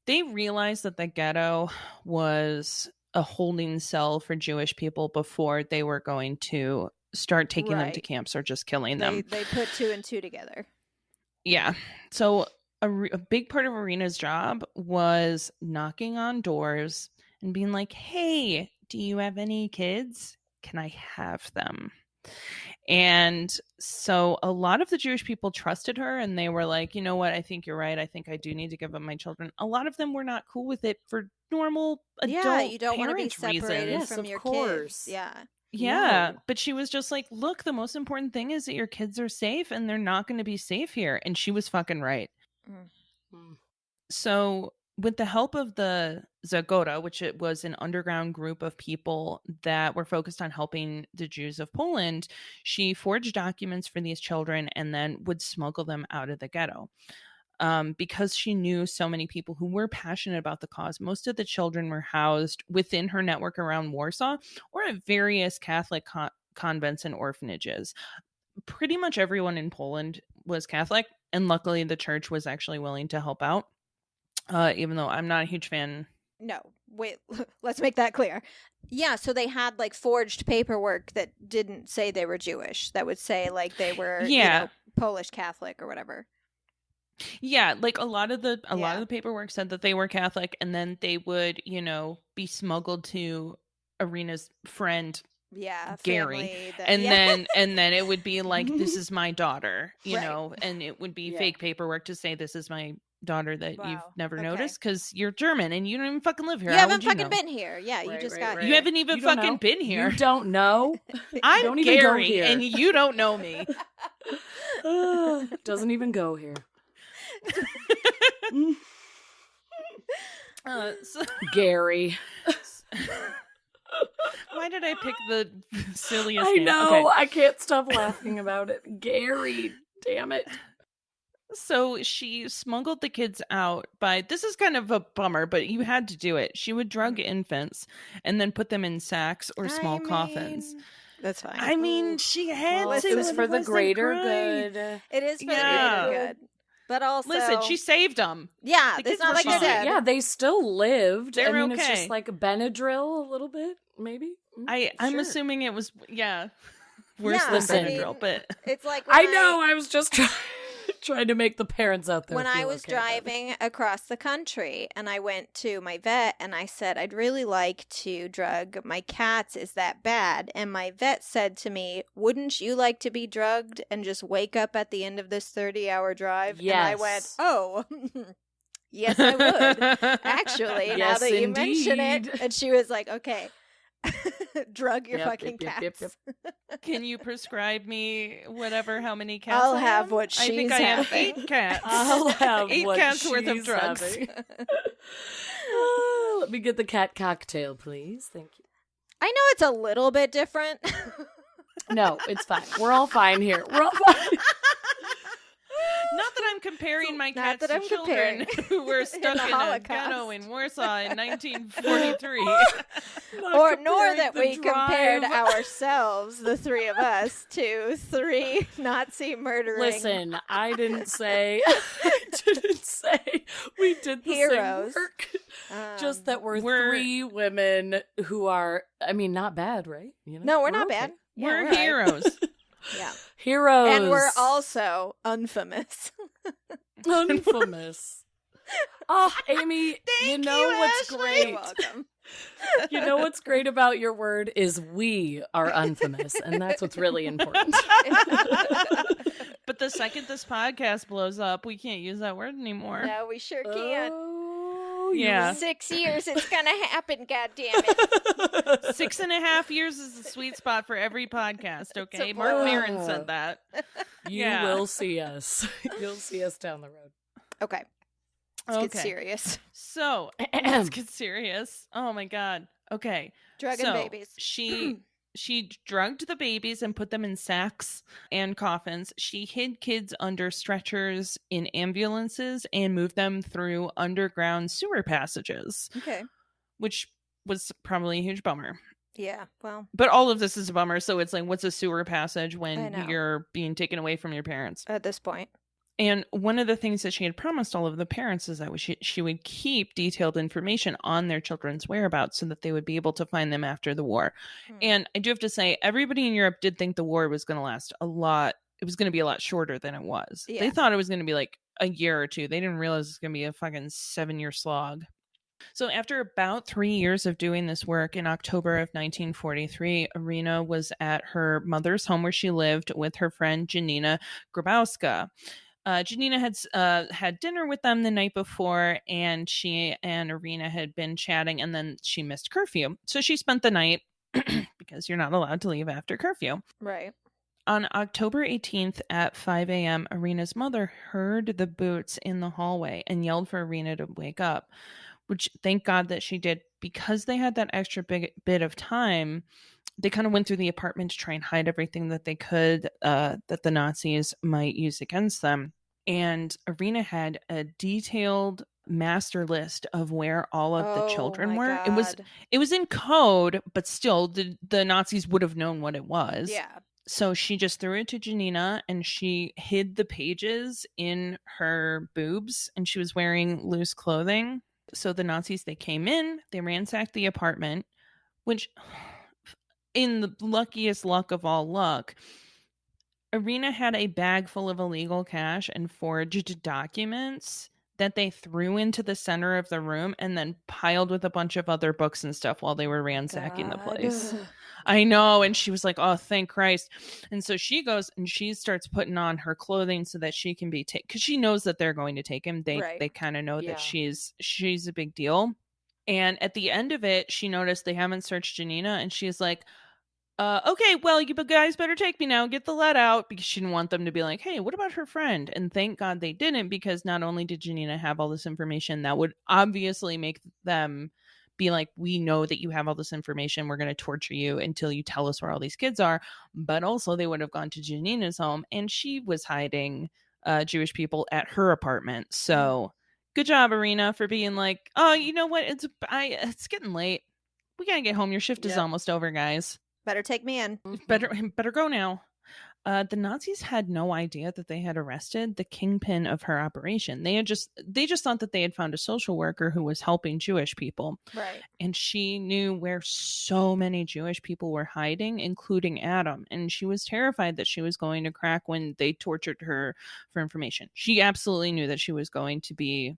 [SPEAKER 4] they realized that the ghetto was a holding cell for Jewish people before they were going to start taking them to
[SPEAKER 3] Right.
[SPEAKER 4] camps or just killing them.
[SPEAKER 3] they put 2 and 2 together.
[SPEAKER 4] Yeah. So a big part of Irena's job was knocking on doors and being like, hey, do you have any kids? Can I have them? And so a lot of the Jewish people trusted her, and they were like, you know what? I think you're right. I think I do need to give up my children. A lot of them were not cool with it for normal adult
[SPEAKER 3] You don't want to be
[SPEAKER 4] parent
[SPEAKER 3] separated
[SPEAKER 4] reasons.
[SPEAKER 2] Yes,
[SPEAKER 3] from
[SPEAKER 2] of
[SPEAKER 3] your
[SPEAKER 2] course.
[SPEAKER 3] kids. Yeah.
[SPEAKER 4] Yeah,
[SPEAKER 2] No.
[SPEAKER 4] but she was just like, look, the most important thing is that your kids are safe, and they're not going to be safe here. And she was fucking right.
[SPEAKER 2] Mm.
[SPEAKER 4] So with the help of the Zagora, which it was an underground group of people that were focused on helping the Jews of Poland, she forged documents for these children and then would smuggle them out of the ghetto. Because she knew so many people who were passionate about the cause, most of the children were housed within her network around Warsaw or at various Catholic convents and orphanages. Pretty much everyone in Poland was Catholic, and luckily the church was actually willing to help out. Even though I'm not a huge fan.
[SPEAKER 3] No, wait, let's make that clear. Yeah, so they had like forged paperwork that didn't say they were Jewish, that would say like they were Polish Catholic or whatever.
[SPEAKER 4] Yeah, like a lot of the paperwork said that they were Catholic, and then they would, be smuggled to Irena's friend Gary,
[SPEAKER 3] family
[SPEAKER 4] and then it would be like, this is my daughter,
[SPEAKER 3] Right.
[SPEAKER 4] And it would be
[SPEAKER 2] Yeah.
[SPEAKER 4] fake paperwork to say this is my daughter that you've
[SPEAKER 3] Wow.
[SPEAKER 4] never
[SPEAKER 3] Okay.
[SPEAKER 4] noticed because you're German and you don't even fucking live here.
[SPEAKER 3] You
[SPEAKER 4] How
[SPEAKER 3] haven't
[SPEAKER 4] would you
[SPEAKER 3] fucking
[SPEAKER 4] know?
[SPEAKER 3] been here. Yeah, you
[SPEAKER 2] Right,
[SPEAKER 3] just
[SPEAKER 2] right,
[SPEAKER 3] got
[SPEAKER 2] right.
[SPEAKER 3] here.
[SPEAKER 4] You haven't even
[SPEAKER 2] You don't
[SPEAKER 4] fucking
[SPEAKER 2] know.
[SPEAKER 4] been here.
[SPEAKER 2] You don't know.
[SPEAKER 4] I'm
[SPEAKER 2] don't even go
[SPEAKER 4] Gary,
[SPEAKER 2] here.
[SPEAKER 4] and you don't know me.
[SPEAKER 2] Doesn't even go here.
[SPEAKER 4] So
[SPEAKER 2] Gary.
[SPEAKER 4] why did I pick the silliest
[SPEAKER 2] I
[SPEAKER 4] name?
[SPEAKER 2] know.
[SPEAKER 4] Okay.
[SPEAKER 2] I can't stop laughing about it. Gary. Damn it.
[SPEAKER 4] So she smuggled the kids out by, this is kind of a bummer, but you had to do it. She would drug infants and then put them in sacks or small coffins.
[SPEAKER 3] That's fine.
[SPEAKER 4] I mean, she had
[SPEAKER 2] Well,
[SPEAKER 4] to.
[SPEAKER 2] it was
[SPEAKER 4] and
[SPEAKER 2] for the
[SPEAKER 4] wasn't
[SPEAKER 2] greater
[SPEAKER 4] great.
[SPEAKER 2] good.
[SPEAKER 3] It is for
[SPEAKER 4] Yeah.
[SPEAKER 3] the greater good. But also,
[SPEAKER 4] Listen, she saved them.
[SPEAKER 3] yeah,
[SPEAKER 4] the
[SPEAKER 3] it's
[SPEAKER 4] kids
[SPEAKER 3] not
[SPEAKER 4] were
[SPEAKER 3] like I
[SPEAKER 4] fine.
[SPEAKER 3] said.
[SPEAKER 2] Yeah, they still lived.
[SPEAKER 4] They're
[SPEAKER 2] I mean, it's
[SPEAKER 4] okay.
[SPEAKER 2] just like Benadryl a little bit, maybe.
[SPEAKER 4] I'm
[SPEAKER 2] Sure.
[SPEAKER 4] assuming it was, worse
[SPEAKER 3] Yeah,
[SPEAKER 4] than
[SPEAKER 2] Listen.
[SPEAKER 4] Benadryl, but
[SPEAKER 3] It's like
[SPEAKER 2] I know. I was just trying to make the parents out there
[SPEAKER 3] when I
[SPEAKER 2] feel
[SPEAKER 3] was
[SPEAKER 2] okay about it.
[SPEAKER 3] driving across the country and I went to my vet and I said, I'd really like to drug my cats. Is that bad? And my vet said to me, wouldn't you like to be drugged and just wake up at the end of this 30-hour drive? And I went,
[SPEAKER 2] Yes.
[SPEAKER 3] oh, yes, I would. Actually, now
[SPEAKER 2] Yes,
[SPEAKER 3] that you mention it.
[SPEAKER 2] indeed.
[SPEAKER 3] And she was like, okay, drug your
[SPEAKER 2] Yep,
[SPEAKER 3] fucking
[SPEAKER 2] yep,
[SPEAKER 3] cats.
[SPEAKER 2] yep,
[SPEAKER 4] can you prescribe me how many cats
[SPEAKER 3] I'll
[SPEAKER 4] I
[SPEAKER 3] have
[SPEAKER 4] am?
[SPEAKER 3] what
[SPEAKER 4] I think
[SPEAKER 3] she's
[SPEAKER 4] I have
[SPEAKER 3] having.
[SPEAKER 4] 8 cats.
[SPEAKER 2] I'll have
[SPEAKER 4] 8
[SPEAKER 2] what
[SPEAKER 4] cats worth of
[SPEAKER 2] she's
[SPEAKER 4] drugs.
[SPEAKER 2] having. Let me get the cat cocktail, please. Thank you.
[SPEAKER 3] I know it's a little bit different.
[SPEAKER 2] No, it's fine. We're all fine here. We're all fine.
[SPEAKER 4] Not that I'm comparing my
[SPEAKER 3] Not
[SPEAKER 4] cats
[SPEAKER 3] that
[SPEAKER 4] to
[SPEAKER 3] I'm
[SPEAKER 4] children
[SPEAKER 3] comparing.
[SPEAKER 4] who were stuck
[SPEAKER 3] the
[SPEAKER 4] in a
[SPEAKER 3] Holocaust.
[SPEAKER 4] ghetto in Warsaw in 1943.
[SPEAKER 3] Or nor that we compared
[SPEAKER 2] our.
[SPEAKER 3] ourselves, the three of us, to 3 Nazi murdering
[SPEAKER 2] Listen, I didn't say we did the
[SPEAKER 3] Heroes.
[SPEAKER 2] same work. Just that
[SPEAKER 4] we're-
[SPEAKER 2] 3 women who are, I mean, not bad, right? You know?
[SPEAKER 3] No, we're not
[SPEAKER 2] okay.
[SPEAKER 3] bad. Yeah,
[SPEAKER 4] We're
[SPEAKER 3] all right.
[SPEAKER 4] heroes.
[SPEAKER 3] Yeah.
[SPEAKER 2] Heroes.
[SPEAKER 3] And we're also unfamous.
[SPEAKER 2] Unfamous. Oh, Amy, you know what's
[SPEAKER 3] You're
[SPEAKER 2] great?
[SPEAKER 3] welcome.
[SPEAKER 2] You know what's great about your word is we are unfamous, and that's what's really important.
[SPEAKER 4] But the second this podcast blows up, we can't use that word anymore.
[SPEAKER 3] No, we sure can't.
[SPEAKER 2] Oh,
[SPEAKER 4] Yeah.
[SPEAKER 3] 6 years, it's gonna happen, goddammit.
[SPEAKER 4] 6.5 years is the sweet spot for every podcast, okay?
[SPEAKER 3] a
[SPEAKER 4] Mark
[SPEAKER 2] blur.
[SPEAKER 4] Maron said that.
[SPEAKER 2] You
[SPEAKER 4] Yeah.
[SPEAKER 2] will see us. You'll see us down the road.
[SPEAKER 3] Okay, let's get serious.
[SPEAKER 4] So, let's get serious. Oh my God. Okay.
[SPEAKER 3] Drugging
[SPEAKER 4] So,
[SPEAKER 3] babies.
[SPEAKER 4] She drugged the babies and put them in sacks and coffins. She hid kids under stretchers in ambulances and moved them through underground sewer passages,
[SPEAKER 3] Okay.
[SPEAKER 4] which was probably a huge bummer.
[SPEAKER 3] Yeah, well.
[SPEAKER 4] But all of this is a bummer. So it's like, what's a sewer passage
[SPEAKER 3] I
[SPEAKER 4] when
[SPEAKER 3] know.
[SPEAKER 4] you're being taken away from your parents?
[SPEAKER 3] At this point.
[SPEAKER 4] And one of the things that she had promised all of the parents is that she would keep detailed information on their children's whereabouts so that they would be able to find them after the war. And I do have to say, everybody in Europe did think the war was going to last a lot. It was going to be a lot shorter than it was.
[SPEAKER 3] Yeah.
[SPEAKER 4] They thought it was going to be like a year or two. They didn't realize it was going to be a fucking 7-year slog. So after about 3 years of doing this work, in October of 1943, Irena was at her mother's home where she lived with her friend Janina Grabowska. Janina had dinner with them the night before, and she and Irena had been chatting, and then she missed curfew. So she spent the night because you're not allowed to leave after curfew.
[SPEAKER 3] Right.
[SPEAKER 4] On October 18th at 5 a.m., Irena's mother heard the boots in the hallway and yelled for Irena to wake up, which thank God that she did. Because they had that extra bit of time, they kind of went through the apartment to try and hide everything that they could that the Nazis might use against them. And Irena had a detailed master list of where all of the children were.
[SPEAKER 3] God.
[SPEAKER 4] It was in code, but still the Nazis would have known what it was.
[SPEAKER 3] Yeah.
[SPEAKER 4] So she just threw it to Janina, and she hid the pages in her boobs, and she was wearing loose clothing. So the Nazis, they came in, they ransacked the apartment, which, in the luckiest luck of all luck, Irena had a bag full of illegal cash and forged documents that they threw into the center of the room and then piled with a bunch of other books and stuff while they were ransacking the place. I know. And she was like, oh, thank Christ. And so she goes and she starts putting on her clothing so that she can be taken, because she knows that they're going to take him. They kind of know that she's a big deal. And at the end of it, she noticed they haven't searched Janina, and she's like, okay, well, you guys better take me now. Get the lead out, because she didn't want them to be like, hey, what about her friend? And thank God they didn't, because not only did Janina have all this information that would obviously make them be like, we know that you have all this information. We're going to torture you until you tell us where all these kids are. But also they would have gone to Janina's home, and she was hiding Jewish people at her apartment. So good job, Irena, for being like, oh, you know what? It's getting late. We got to get home. Your shift is almost over, guys.
[SPEAKER 3] Better take me in.
[SPEAKER 4] Better go now. The Nazis had no idea that they had arrested the kingpin of her operation. They just thought that they had found a social worker who was helping Jewish people.
[SPEAKER 3] Right.
[SPEAKER 4] And she knew where so many Jewish people were hiding, including Adam. And she was terrified that she was going to crack when they tortured her for information. She absolutely knew that she was going to be...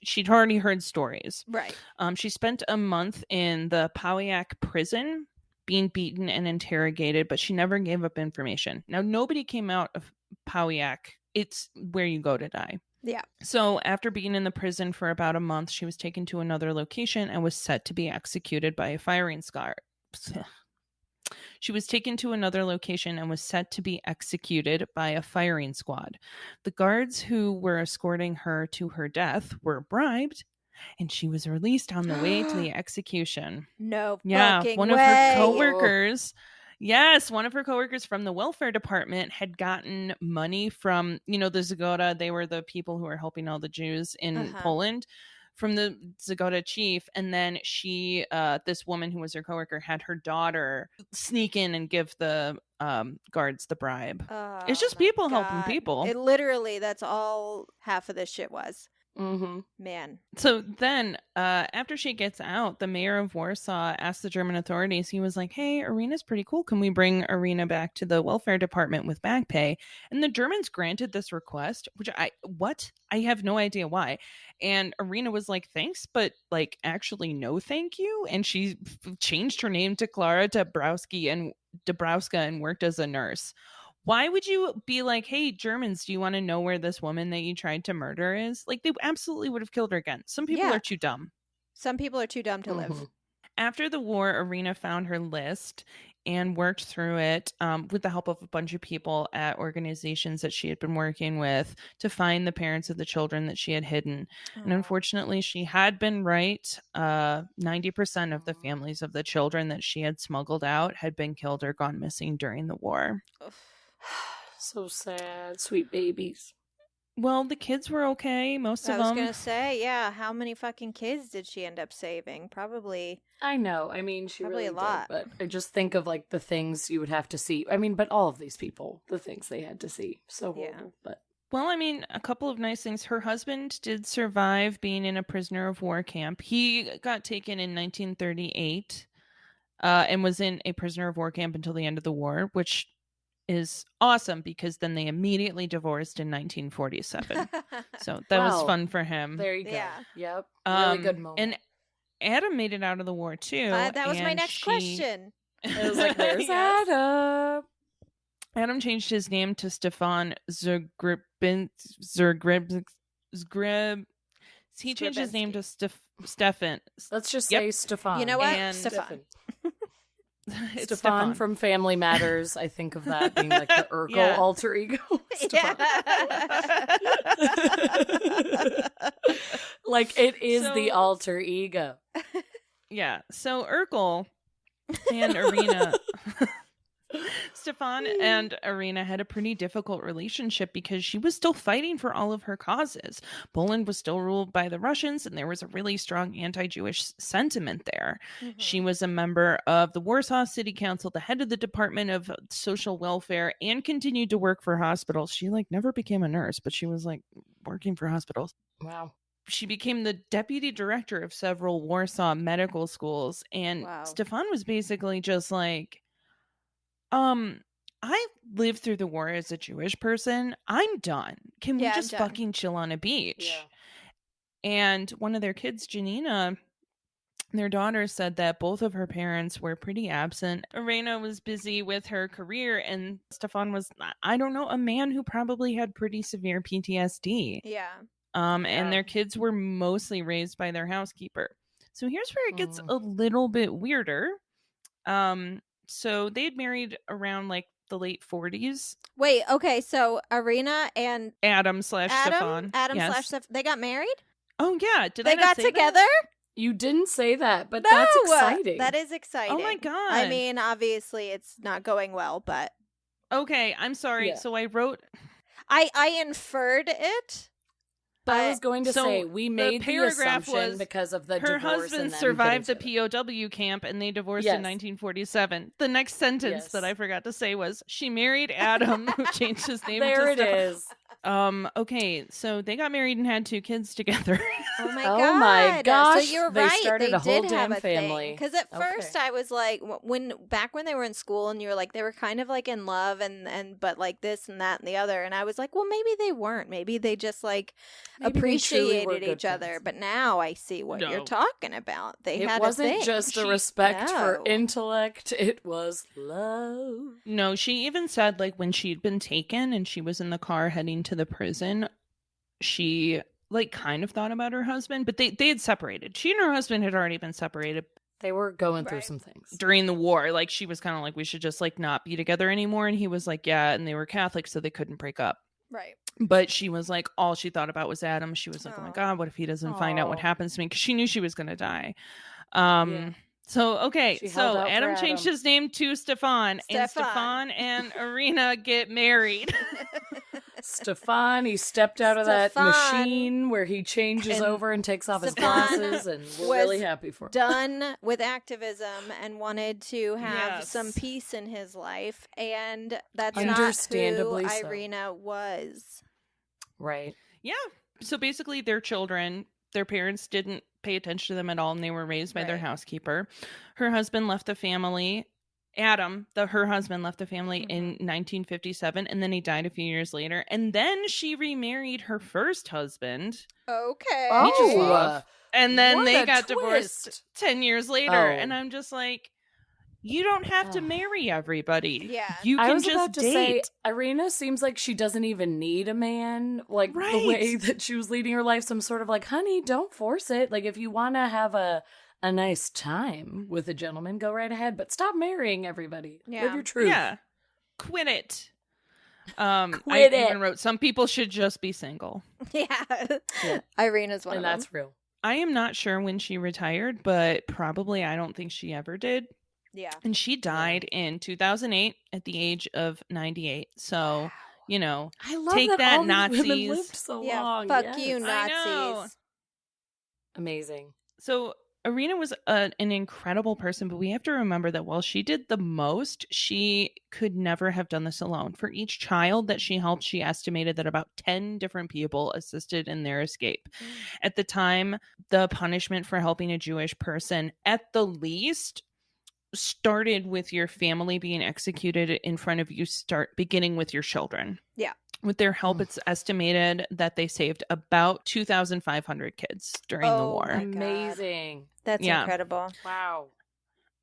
[SPEAKER 4] She'd already heard stories.
[SPEAKER 3] Right.
[SPEAKER 4] She spent a month in the Pauiak prison, being beaten and interrogated, but she never gave up information. Now, nobody came out of Pauiak. It's where you go to die.
[SPEAKER 3] Yeah.
[SPEAKER 4] So after being in the prison for about a month, she was taken to another location and was set to be executed by a firing squad. She was taken to another location and was set to be executed by a firing squad. The guards who were escorting her to her death were bribed, and she was released on the way to the execution.
[SPEAKER 3] No
[SPEAKER 4] fucking
[SPEAKER 3] one
[SPEAKER 4] of her coworkers. Yes, one of her coworkers from the welfare department had gotten money from, the Zgoda. They were the people who were helping all the Jews in Poland, from the Zgoda chief. And then she, this woman who was her coworker, had her daughter sneak in and give the guards the bribe. It's just people helping people.
[SPEAKER 3] It literally, that's all half of this shit was.
[SPEAKER 2] Mm-hmm.
[SPEAKER 3] Man.
[SPEAKER 4] So then, after she gets out, the mayor of Warsaw asked the German authorities, he was like, hey, Irena's pretty cool. Can we bring Irena back to the welfare department with back pay? And the Germans granted this request, which I have no idea why. And Irena was like, thanks, but actually no thank you. And she changed her name to Klara Dabrowska and worked as a nurse. Why would you be like, hey, Germans, do you want to know where this woman that you tried to murder is? They absolutely would have killed her again. Some people are too dumb.
[SPEAKER 3] Some people are too dumb to live.
[SPEAKER 4] After the war, Irena found her list and worked through it with the help of a bunch of people at organizations that she had been working with to find the parents of the children that she had hidden. And unfortunately, she had been right. 90% of the families of the children that she had smuggled out had been killed or gone missing during the war.
[SPEAKER 2] So sad. Sweet babies.
[SPEAKER 4] Well, the kids were okay, most of
[SPEAKER 3] I was
[SPEAKER 4] them.
[SPEAKER 3] going to say, yeah, how many fucking kids did she end up saving? Probably.
[SPEAKER 2] I know. I mean, she
[SPEAKER 3] Probably
[SPEAKER 2] really
[SPEAKER 3] a lot.
[SPEAKER 2] did, but I just think of like the things you would have to see. I mean, but all of these people, the things they had to see. So horrible, but
[SPEAKER 4] Well, I mean, a couple of nice things. Her husband did survive being in a prisoner of war camp. He got taken in 1938 and was in a prisoner of war camp until the end of the war, which is awesome because then they immediately divorced in 1947. So that was
[SPEAKER 2] Wow.
[SPEAKER 4] fun for him.
[SPEAKER 2] there you go.
[SPEAKER 3] Yeah.
[SPEAKER 2] Yep. Really good moment.
[SPEAKER 4] And Adam made it out of the war too.
[SPEAKER 3] That was my
[SPEAKER 4] and
[SPEAKER 3] next question.
[SPEAKER 2] It was like, there's
[SPEAKER 4] Yes.
[SPEAKER 2] Adam.
[SPEAKER 4] Adam changed his name to Stefan Zgrib. He changed his name to Stefan.
[SPEAKER 2] Let's just
[SPEAKER 4] Yep.
[SPEAKER 2] say Stefan.
[SPEAKER 3] You know what?
[SPEAKER 4] And-
[SPEAKER 3] Stefan.
[SPEAKER 4] It's
[SPEAKER 2] Stefan from Family Matters. I think of that being like the Urkel
[SPEAKER 4] Yeah.
[SPEAKER 2] alter ego. Stefan. Like it is the
[SPEAKER 4] So-
[SPEAKER 2] alter ego.
[SPEAKER 4] Yeah. So Urkel and Irena, Stefan and Irena had a pretty difficult relationship because she was still fighting for all of her causes. Poland was still ruled by the Russians, and there was a really strong anti-Jewish sentiment there.
[SPEAKER 3] Mhm.
[SPEAKER 4] She was a member of the Warsaw City Council, the head of the Department of Social Welfare, and continued to work for hospitals. She never became a nurse, but she was working for hospitals.
[SPEAKER 2] Wow.
[SPEAKER 4] She became the deputy director of several Warsaw medical schools, and
[SPEAKER 3] Wow.
[SPEAKER 4] Stefan was basically just I lived through the war as a Jewish person. I'm done. Can we
[SPEAKER 3] Yeah, I'm
[SPEAKER 4] just
[SPEAKER 3] done."
[SPEAKER 4] fucking chill on a beach? And one of their kids, Janina, their daughter, said that both of her parents were pretty absent. Irena was busy with her career, and Stefan was, I don't know, a man who probably had pretty severe PTSD.
[SPEAKER 3] Yeah.
[SPEAKER 4] And their kids were mostly raised by their housekeeper. So here's where it gets a little bit weirder. So they had married around the late 40s.
[SPEAKER 3] Wait, okay, so Irena and
[SPEAKER 4] Stefan.
[SPEAKER 3] Adam
[SPEAKER 4] Yes.
[SPEAKER 3] slash Stefan, they got married?
[SPEAKER 4] Oh yeah, did I
[SPEAKER 3] They
[SPEAKER 4] not
[SPEAKER 3] got
[SPEAKER 4] say that?
[SPEAKER 3] together?
[SPEAKER 2] You didn't say that, but
[SPEAKER 3] No,
[SPEAKER 2] that's exciting.
[SPEAKER 3] That is exciting.
[SPEAKER 4] Oh my god.
[SPEAKER 3] I mean, obviously it's not going well, but
[SPEAKER 4] Okay, I'm sorry.
[SPEAKER 2] Yeah.
[SPEAKER 4] So I wrote
[SPEAKER 3] I inferred it.
[SPEAKER 2] I was going to
[SPEAKER 4] So
[SPEAKER 2] say we
[SPEAKER 4] the
[SPEAKER 2] made the
[SPEAKER 4] paragraph
[SPEAKER 2] assumption
[SPEAKER 4] was
[SPEAKER 2] because of the
[SPEAKER 4] her
[SPEAKER 2] divorce
[SPEAKER 4] husband
[SPEAKER 2] and them
[SPEAKER 4] survived the
[SPEAKER 2] getting together.
[SPEAKER 4] POW camp and they divorced
[SPEAKER 2] Yes.
[SPEAKER 4] in 1947. The next sentence
[SPEAKER 2] Yes.
[SPEAKER 4] that I forgot to say was she married Adam, who changed his name
[SPEAKER 2] There
[SPEAKER 4] to
[SPEAKER 2] it
[SPEAKER 4] Stefan.
[SPEAKER 2] is.
[SPEAKER 4] Okay, so they got married and had 2 kids together.
[SPEAKER 3] Oh my
[SPEAKER 2] Oh
[SPEAKER 3] god!
[SPEAKER 2] my gosh,
[SPEAKER 3] So you're
[SPEAKER 2] they
[SPEAKER 3] right.
[SPEAKER 2] started
[SPEAKER 3] they
[SPEAKER 2] a whole
[SPEAKER 3] did
[SPEAKER 2] damn
[SPEAKER 3] have a
[SPEAKER 2] family.
[SPEAKER 3] Because at
[SPEAKER 2] Okay.
[SPEAKER 3] first I was like, back when they were in school, and you were like, they were kind of in love, and but this and that and the other, and I was like, well, maybe they weren't. Maybe they just
[SPEAKER 2] Maybe they truly were
[SPEAKER 3] appreciated
[SPEAKER 2] good
[SPEAKER 3] each other.
[SPEAKER 2] friends.
[SPEAKER 3] But now I see what you're
[SPEAKER 4] No.
[SPEAKER 3] talking about. They
[SPEAKER 2] It
[SPEAKER 3] had
[SPEAKER 2] wasn't
[SPEAKER 3] a thing.
[SPEAKER 2] just a
[SPEAKER 4] She-
[SPEAKER 2] respect for
[SPEAKER 3] No.
[SPEAKER 2] intellect, it was love.
[SPEAKER 4] No, she even said when she'd been taken and she was in the car heading to the prison, she kind of thought about her husband, but they had separated. She and her husband had already been separated
[SPEAKER 2] They were going through
[SPEAKER 3] Right.
[SPEAKER 2] some things.
[SPEAKER 4] during the war. She was kind of we should just not be together anymore, and he was yeah, and they were Catholic, so they couldn't break up.
[SPEAKER 3] Right.
[SPEAKER 4] But she was all she thought about was Adam. She was oh my
[SPEAKER 3] Aw.
[SPEAKER 4] god, what if he doesn't find out what
[SPEAKER 2] Aw.
[SPEAKER 4] happens to me? Because she knew she was gonna die.
[SPEAKER 2] Yeah.
[SPEAKER 4] So okay,
[SPEAKER 2] She held
[SPEAKER 4] so
[SPEAKER 2] out for
[SPEAKER 4] Adam changed
[SPEAKER 2] Adam.
[SPEAKER 4] his name to Stefan, and
[SPEAKER 3] Stefan.
[SPEAKER 4] Stefan and Irena get married.
[SPEAKER 2] Stefan, he stepped out of that
[SPEAKER 3] Stefan.
[SPEAKER 2] machine where he changes
[SPEAKER 3] And
[SPEAKER 2] over and takes off his
[SPEAKER 3] Stefan
[SPEAKER 2] glasses, and we're
[SPEAKER 3] was
[SPEAKER 2] really happy for him.
[SPEAKER 3] Done with activism and wanted to have
[SPEAKER 4] Yes.
[SPEAKER 3] some peace in his life, and that's not
[SPEAKER 2] Understandably
[SPEAKER 3] who
[SPEAKER 2] so.
[SPEAKER 3] Irena was.
[SPEAKER 2] Right.
[SPEAKER 4] Yeah. So basically, their children, their parents didn't pay attention to them at all, and they were raised by their
[SPEAKER 3] Right.
[SPEAKER 4] housekeeper. Her husband left the family. Adam, her husband, left the family
[SPEAKER 3] Mm-hmm.
[SPEAKER 4] in 1957, and then he died a few years later. And then she remarried her first husband,
[SPEAKER 3] Okay.
[SPEAKER 2] Oh,
[SPEAKER 4] and then
[SPEAKER 2] what
[SPEAKER 4] they
[SPEAKER 2] a
[SPEAKER 4] got divorced
[SPEAKER 2] twist.
[SPEAKER 4] 10 years later.
[SPEAKER 2] Oh.
[SPEAKER 4] And I'm just you don't have to
[SPEAKER 2] Ugh.
[SPEAKER 4] marry everybody.
[SPEAKER 3] Yeah.
[SPEAKER 4] You
[SPEAKER 2] I
[SPEAKER 4] can
[SPEAKER 2] was
[SPEAKER 4] just
[SPEAKER 2] about to
[SPEAKER 4] date.
[SPEAKER 2] say, Irena seems like she doesn't even need a man. The
[SPEAKER 4] Right.
[SPEAKER 2] way that she was leading her life, some sort of honey, don't force it. If you want to have a nice time with a gentleman, go right ahead, but stop marrying everybody.
[SPEAKER 3] Yeah.
[SPEAKER 2] Live your truth.
[SPEAKER 4] Yeah. Quit it.
[SPEAKER 2] Quit
[SPEAKER 4] I
[SPEAKER 2] it.
[SPEAKER 4] even wrote, some people should just be single.
[SPEAKER 3] Yeah.
[SPEAKER 2] Yeah.
[SPEAKER 3] Irena's one
[SPEAKER 2] And
[SPEAKER 3] of them.
[SPEAKER 2] that's real.
[SPEAKER 4] I am not sure when she retired, but probably I don't think she ever did.
[SPEAKER 3] Yeah.
[SPEAKER 4] And she died in 2008 at the age of 98. So, you know,
[SPEAKER 2] I love
[SPEAKER 4] take
[SPEAKER 2] that
[SPEAKER 4] that,
[SPEAKER 2] all these women
[SPEAKER 4] Nazis.
[SPEAKER 2] lived so
[SPEAKER 3] Yeah,
[SPEAKER 2] long.
[SPEAKER 3] fuck
[SPEAKER 2] Yes.
[SPEAKER 3] you,
[SPEAKER 4] I know.
[SPEAKER 3] Nazis.
[SPEAKER 2] Amazing.
[SPEAKER 4] So Irena was an incredible person, but we have to remember that while she did the most, she could never have done this alone. For each child that she helped, she estimated that about 10 different people assisted in their escape. At the time, the punishment for helping a Jewish person, at the least, started with your family being executed in front of you, beginning with your children.
[SPEAKER 3] Yeah.
[SPEAKER 4] With their help, it's estimated that they saved about 2,500 kids during the war.
[SPEAKER 3] my God.
[SPEAKER 2] Amazing.
[SPEAKER 3] That's
[SPEAKER 4] Yeah.
[SPEAKER 3] incredible.
[SPEAKER 2] Wow.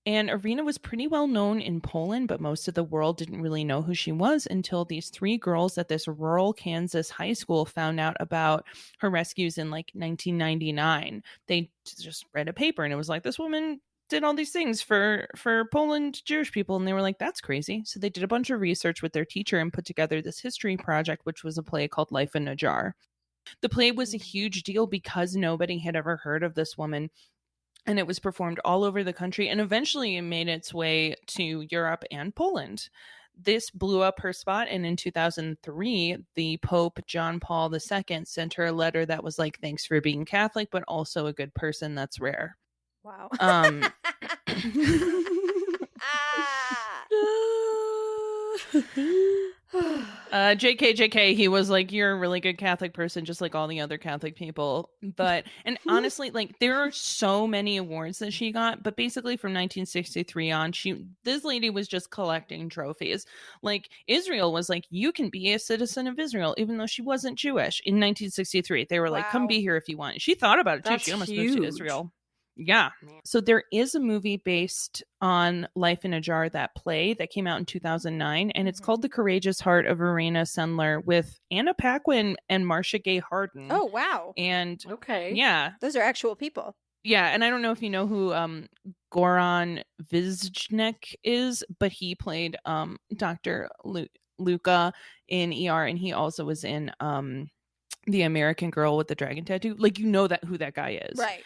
[SPEAKER 4] And Irena was pretty well known in Poland, but most of the world didn't really know who she was until these 3 girls at this rural Kansas high school found out about her rescues in like 1999. They just read a paper and it was like, this woman did all these things for Poland Jewish people. And they were like, that's crazy. So they did a bunch of research with their teacher and put together this history project, which was a play called Life in a Jar. The play was a huge deal because nobody had ever heard of this woman. And it was performed all over the country, and eventually it made its way to Europe and Poland. This blew up her spot, and in 2003, the Pope John Paul II sent her a letter that was like, thanks for being Catholic, but also a good person. That's rare.
[SPEAKER 3] Wow.
[SPEAKER 4] JK, he was like, you're a really good Catholic person, just like all the other Catholic people. But, and honestly, like, there are so many awards that she got, but basically from 1963 on, this lady was just collecting trophies. Like, Israel was like, you can be a citizen of Israel, even though she wasn't Jewish. In 1963, they were like, come
[SPEAKER 3] Wow.
[SPEAKER 4] be here if you want. She thought about it too.
[SPEAKER 2] That's
[SPEAKER 4] She almost moved to
[SPEAKER 2] huge.
[SPEAKER 4] Israel. Yeah. So there is a movie based on Life in a Jar, that play that came out in 2009, and it's called The Courageous Heart of Irena Sendler with Anna Paquin and Marcia Gay Harden.
[SPEAKER 3] Oh, wow.
[SPEAKER 4] And
[SPEAKER 2] Okay.
[SPEAKER 4] yeah.
[SPEAKER 3] Those are actual people.
[SPEAKER 4] Yeah, and I don't know if you know who Goran Vizhnek is, but he played Dr. Luca in ER, and he also was in The American Girl with the Dragon Tattoo. Like, you know who that guy is.
[SPEAKER 3] Right.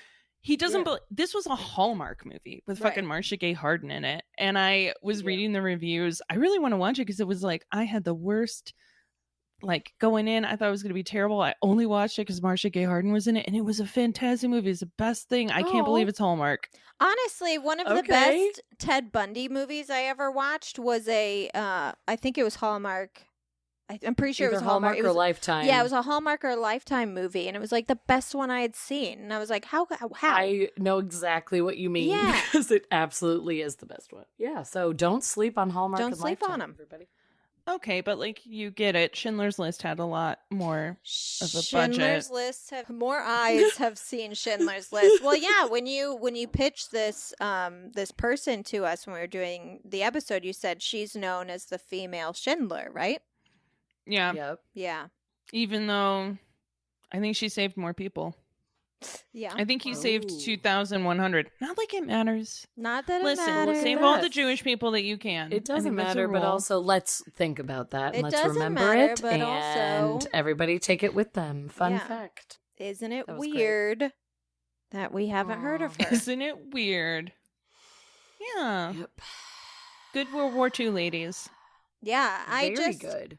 [SPEAKER 4] He doesn't. This was a Hallmark movie with fucking Marcia Gay Harden in it, and I was reading the reviews. I really want to watch it because it was like I had the worst. Like, going in, I thought it was going to be terrible. I only watched it because Marcia Gay Harden was in it, and it was a fantastic movie. It's the best thing. I can't believe it's Hallmark.
[SPEAKER 3] Honestly, one of the best Ted Bundy movies I ever watched was I think it was Hallmark. I'm pretty sure
[SPEAKER 2] Either
[SPEAKER 3] it was Hallmark.
[SPEAKER 2] or Lifetime.
[SPEAKER 3] Yeah, it was a Hallmark or Lifetime movie, and it was like the best one I had seen. And I was like, how?
[SPEAKER 2] I know exactly what you mean.
[SPEAKER 3] Yeah.
[SPEAKER 2] Because it absolutely is the best one. Yeah, so don't sleep on Hallmark
[SPEAKER 3] Don't
[SPEAKER 2] and
[SPEAKER 3] sleep
[SPEAKER 2] Lifetime,
[SPEAKER 3] on 'em.
[SPEAKER 2] everybody.
[SPEAKER 4] Okay, but like, you get it. Schindler's List had a lot more of a
[SPEAKER 3] Schindler's
[SPEAKER 4] budget.
[SPEAKER 3] List more eyes have seen Schindler's List. Well, yeah, when you pitched this this person to us when we were doing the episode, you said she's known as the female Schindler, right?
[SPEAKER 4] Yeah.
[SPEAKER 2] Yep.
[SPEAKER 3] Yeah.
[SPEAKER 4] Even though I think she saved more people.
[SPEAKER 3] Yeah.
[SPEAKER 4] I think he saved 2,100. Not like it matters.
[SPEAKER 3] Not that it
[SPEAKER 4] Listen,
[SPEAKER 3] matters.
[SPEAKER 4] save all the Jewish people that you can.
[SPEAKER 2] It
[SPEAKER 4] I
[SPEAKER 2] doesn't
[SPEAKER 4] think that's a
[SPEAKER 2] matter, but
[SPEAKER 4] rule.
[SPEAKER 2] also let's think about that and
[SPEAKER 3] It
[SPEAKER 2] let's
[SPEAKER 3] doesn't
[SPEAKER 2] remember
[SPEAKER 3] matter,
[SPEAKER 2] it.
[SPEAKER 3] but
[SPEAKER 2] And
[SPEAKER 3] also-
[SPEAKER 2] everybody take it with them. Fun
[SPEAKER 3] Yeah.
[SPEAKER 2] fact.
[SPEAKER 3] Isn't it
[SPEAKER 2] That was great.
[SPEAKER 3] weird that we haven't heard of her?
[SPEAKER 4] Isn't it weird? Yeah.
[SPEAKER 2] Yep.
[SPEAKER 4] Good World War II ladies.
[SPEAKER 3] Yeah,
[SPEAKER 2] Very good.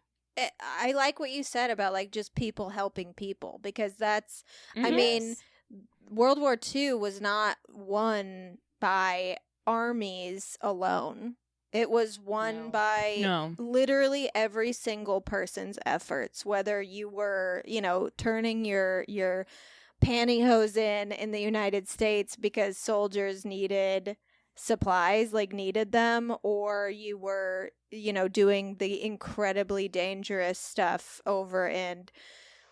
[SPEAKER 3] I like what you said about like just people helping people, because that's I
[SPEAKER 4] Mhm.
[SPEAKER 3] mean, World War II was not won by armies alone. It was won
[SPEAKER 2] No.
[SPEAKER 3] by
[SPEAKER 4] No.
[SPEAKER 3] literally every single person's efforts, whether you were, turning your pantyhose in the United States because soldiers needed supplies, needed them, or you were, doing the incredibly dangerous stuff over in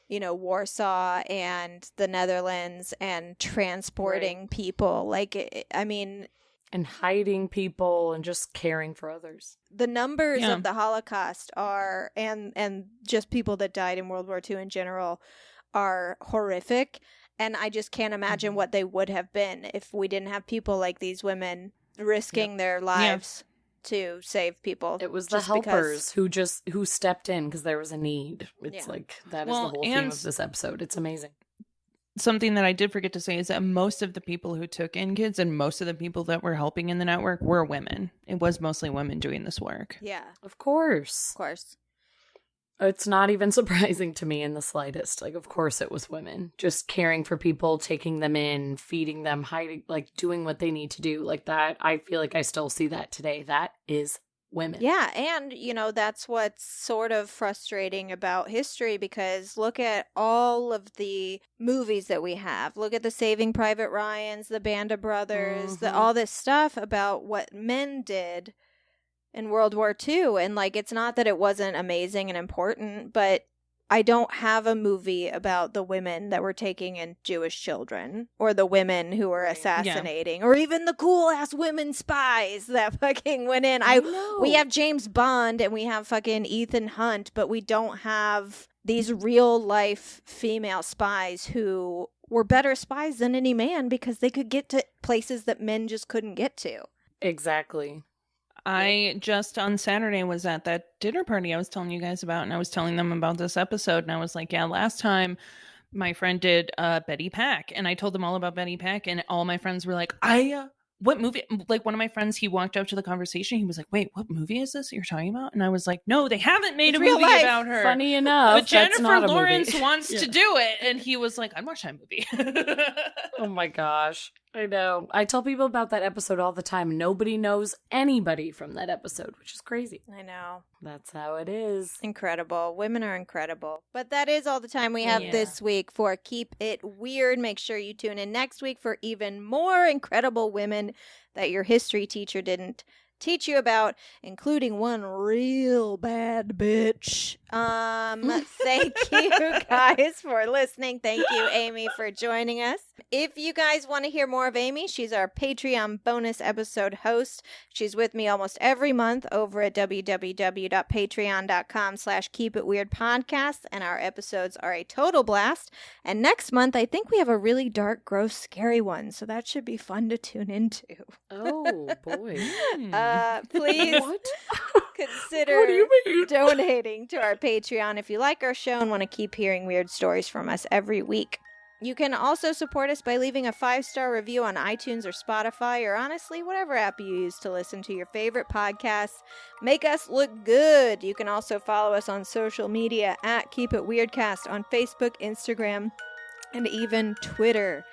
[SPEAKER 3] Warsaw and the Netherlands and transporting people.
[SPEAKER 2] And hiding people and just caring for others.
[SPEAKER 3] The numbers
[SPEAKER 4] Yeah.
[SPEAKER 3] of the Holocaust are, and just people that died in World War II in general, are horrific. And I just can't imagine what they would have been if we didn't have people like these women risking their lives to save people.
[SPEAKER 2] It was the
[SPEAKER 3] just
[SPEAKER 2] helpers who stepped in because there was a need. It's
[SPEAKER 3] Yeah.
[SPEAKER 2] like that is
[SPEAKER 4] Well,
[SPEAKER 2] the whole theme
[SPEAKER 4] and-
[SPEAKER 2] of this episode. It's amazing.
[SPEAKER 4] Something that I did forget to say is that most of the people who took in kids and most of the people that were helping in the network were women. It was mostly women doing this work.
[SPEAKER 3] Yeah,
[SPEAKER 2] Of course.
[SPEAKER 3] of course.
[SPEAKER 2] It's not even surprising to me in the slightest. Like, of course it was women. Just caring for people, taking them in, feeding them, hiding, like, doing what they need to do. Like that, I feel like I still see that today. That is women.
[SPEAKER 3] Yeah, and, that's what's sort of frustrating about history, because look at all of the movies that we have. Look at the Saving Private Ryans, the Band of Brothers, all this stuff about what men did in World War II. And, like, it's not that it wasn't amazing and important, but I don't have a movie about the women that were taking in Jewish children, or the women who were assassinating, or even the cool-ass women spies that fucking went in. We have James Bond and we have fucking Ethan Hunt, but we don't have these real-life female spies who were better spies than any man because they could get to places that men just couldn't get to.
[SPEAKER 2] Exactly.
[SPEAKER 4] I just on Saturday was at that dinner party I was telling you guys about, and I was telling them about this episode, and I was like, yeah, last time my friend did Betty Pack, and I told them all about Betty Pack, and all my friends were like, what movie? Like, one of my friends, he walked up to the conversation, he was like, wait, what movie is this you're talking about? And I was like, no, they haven't made a movie about her.
[SPEAKER 2] Funny enough,
[SPEAKER 4] but Jennifer
[SPEAKER 2] that's not
[SPEAKER 4] Lawrence
[SPEAKER 2] a movie.
[SPEAKER 4] wants to do it, and he was like, I'd watch that movie.
[SPEAKER 2] Oh my gosh. I know. I tell people about that episode all the time. Nobody knows anybody from that episode, which is crazy.
[SPEAKER 3] I know.
[SPEAKER 2] That's how it is.
[SPEAKER 3] Incredible. Women are incredible. But that is all the time we have this week for Keep It Weird. Make sure you tune in next week for even more incredible women that your history teacher didn't teach you about, including one real bad bitch. Thank you guys for listening. Thank you, Amy, for joining us. If you guys want to hear more of Amy, she's our Patreon bonus episode host. She's with me almost every month over at www.patreon.com/keepitweirdpodcast, and our episodes are a total blast. And next month, I think we have a really dark, gross, scary one, so that should be fun to tune into.
[SPEAKER 2] Oh, boy.
[SPEAKER 3] Please consider donating to our Patreon if you like our show and want to keep hearing weird stories from us every week. You can also support us by leaving a 5-star review on iTunes or Spotify, or honestly, whatever app you use to listen to your favorite podcasts. Make us look good. You can also follow us on social media at Keep It Weirdcast on Facebook, Instagram, and even Twitter.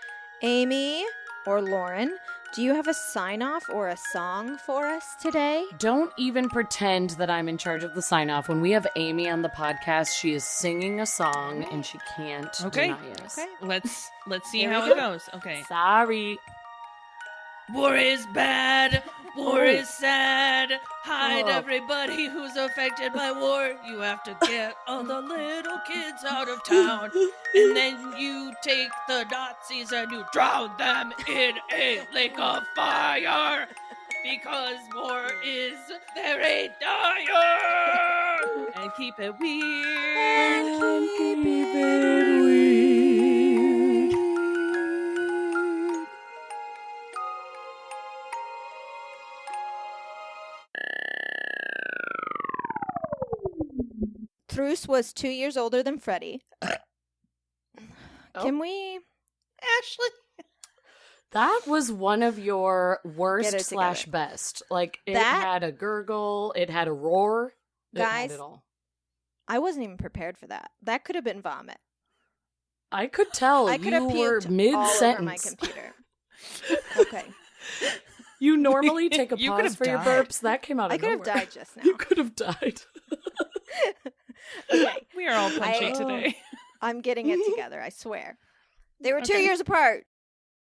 [SPEAKER 3] Amy or Lauren, do you have a sign-off or a song for us today?
[SPEAKER 2] Don't even pretend that I'm in charge of the sign-off. When we have Amy on the podcast, she is singing a song and she can't deny us.
[SPEAKER 4] Okay, let's see how it goes. Okay.
[SPEAKER 2] Sorry.
[SPEAKER 4] War is bad. War is sad. Hide everybody who's affected by war. You have to get all the little kids out of town. And then you take the Nazis and you drown them in a lake of fire. Because war is very dire. And keep it weird.
[SPEAKER 2] And keep it weird.
[SPEAKER 3] Truus was 2 years older than Freddie. Can we...
[SPEAKER 4] Ashley.
[SPEAKER 2] That was one of your worst / best. Like, it had a gurgle, it had a roar.
[SPEAKER 3] Guys,
[SPEAKER 2] it had it all.
[SPEAKER 3] I wasn't even prepared for that. That could have been vomit.
[SPEAKER 2] I could tell.
[SPEAKER 3] I could have puked
[SPEAKER 2] mid-sentence.
[SPEAKER 3] all over my computer. Okay.
[SPEAKER 2] You normally take a pause for your burps. That came out of nowhere.
[SPEAKER 3] I could have died just now.
[SPEAKER 2] You could have died.
[SPEAKER 3] Okay.
[SPEAKER 4] We are all punchy today.
[SPEAKER 3] I'm getting it together, I swear. They were 2 years apart.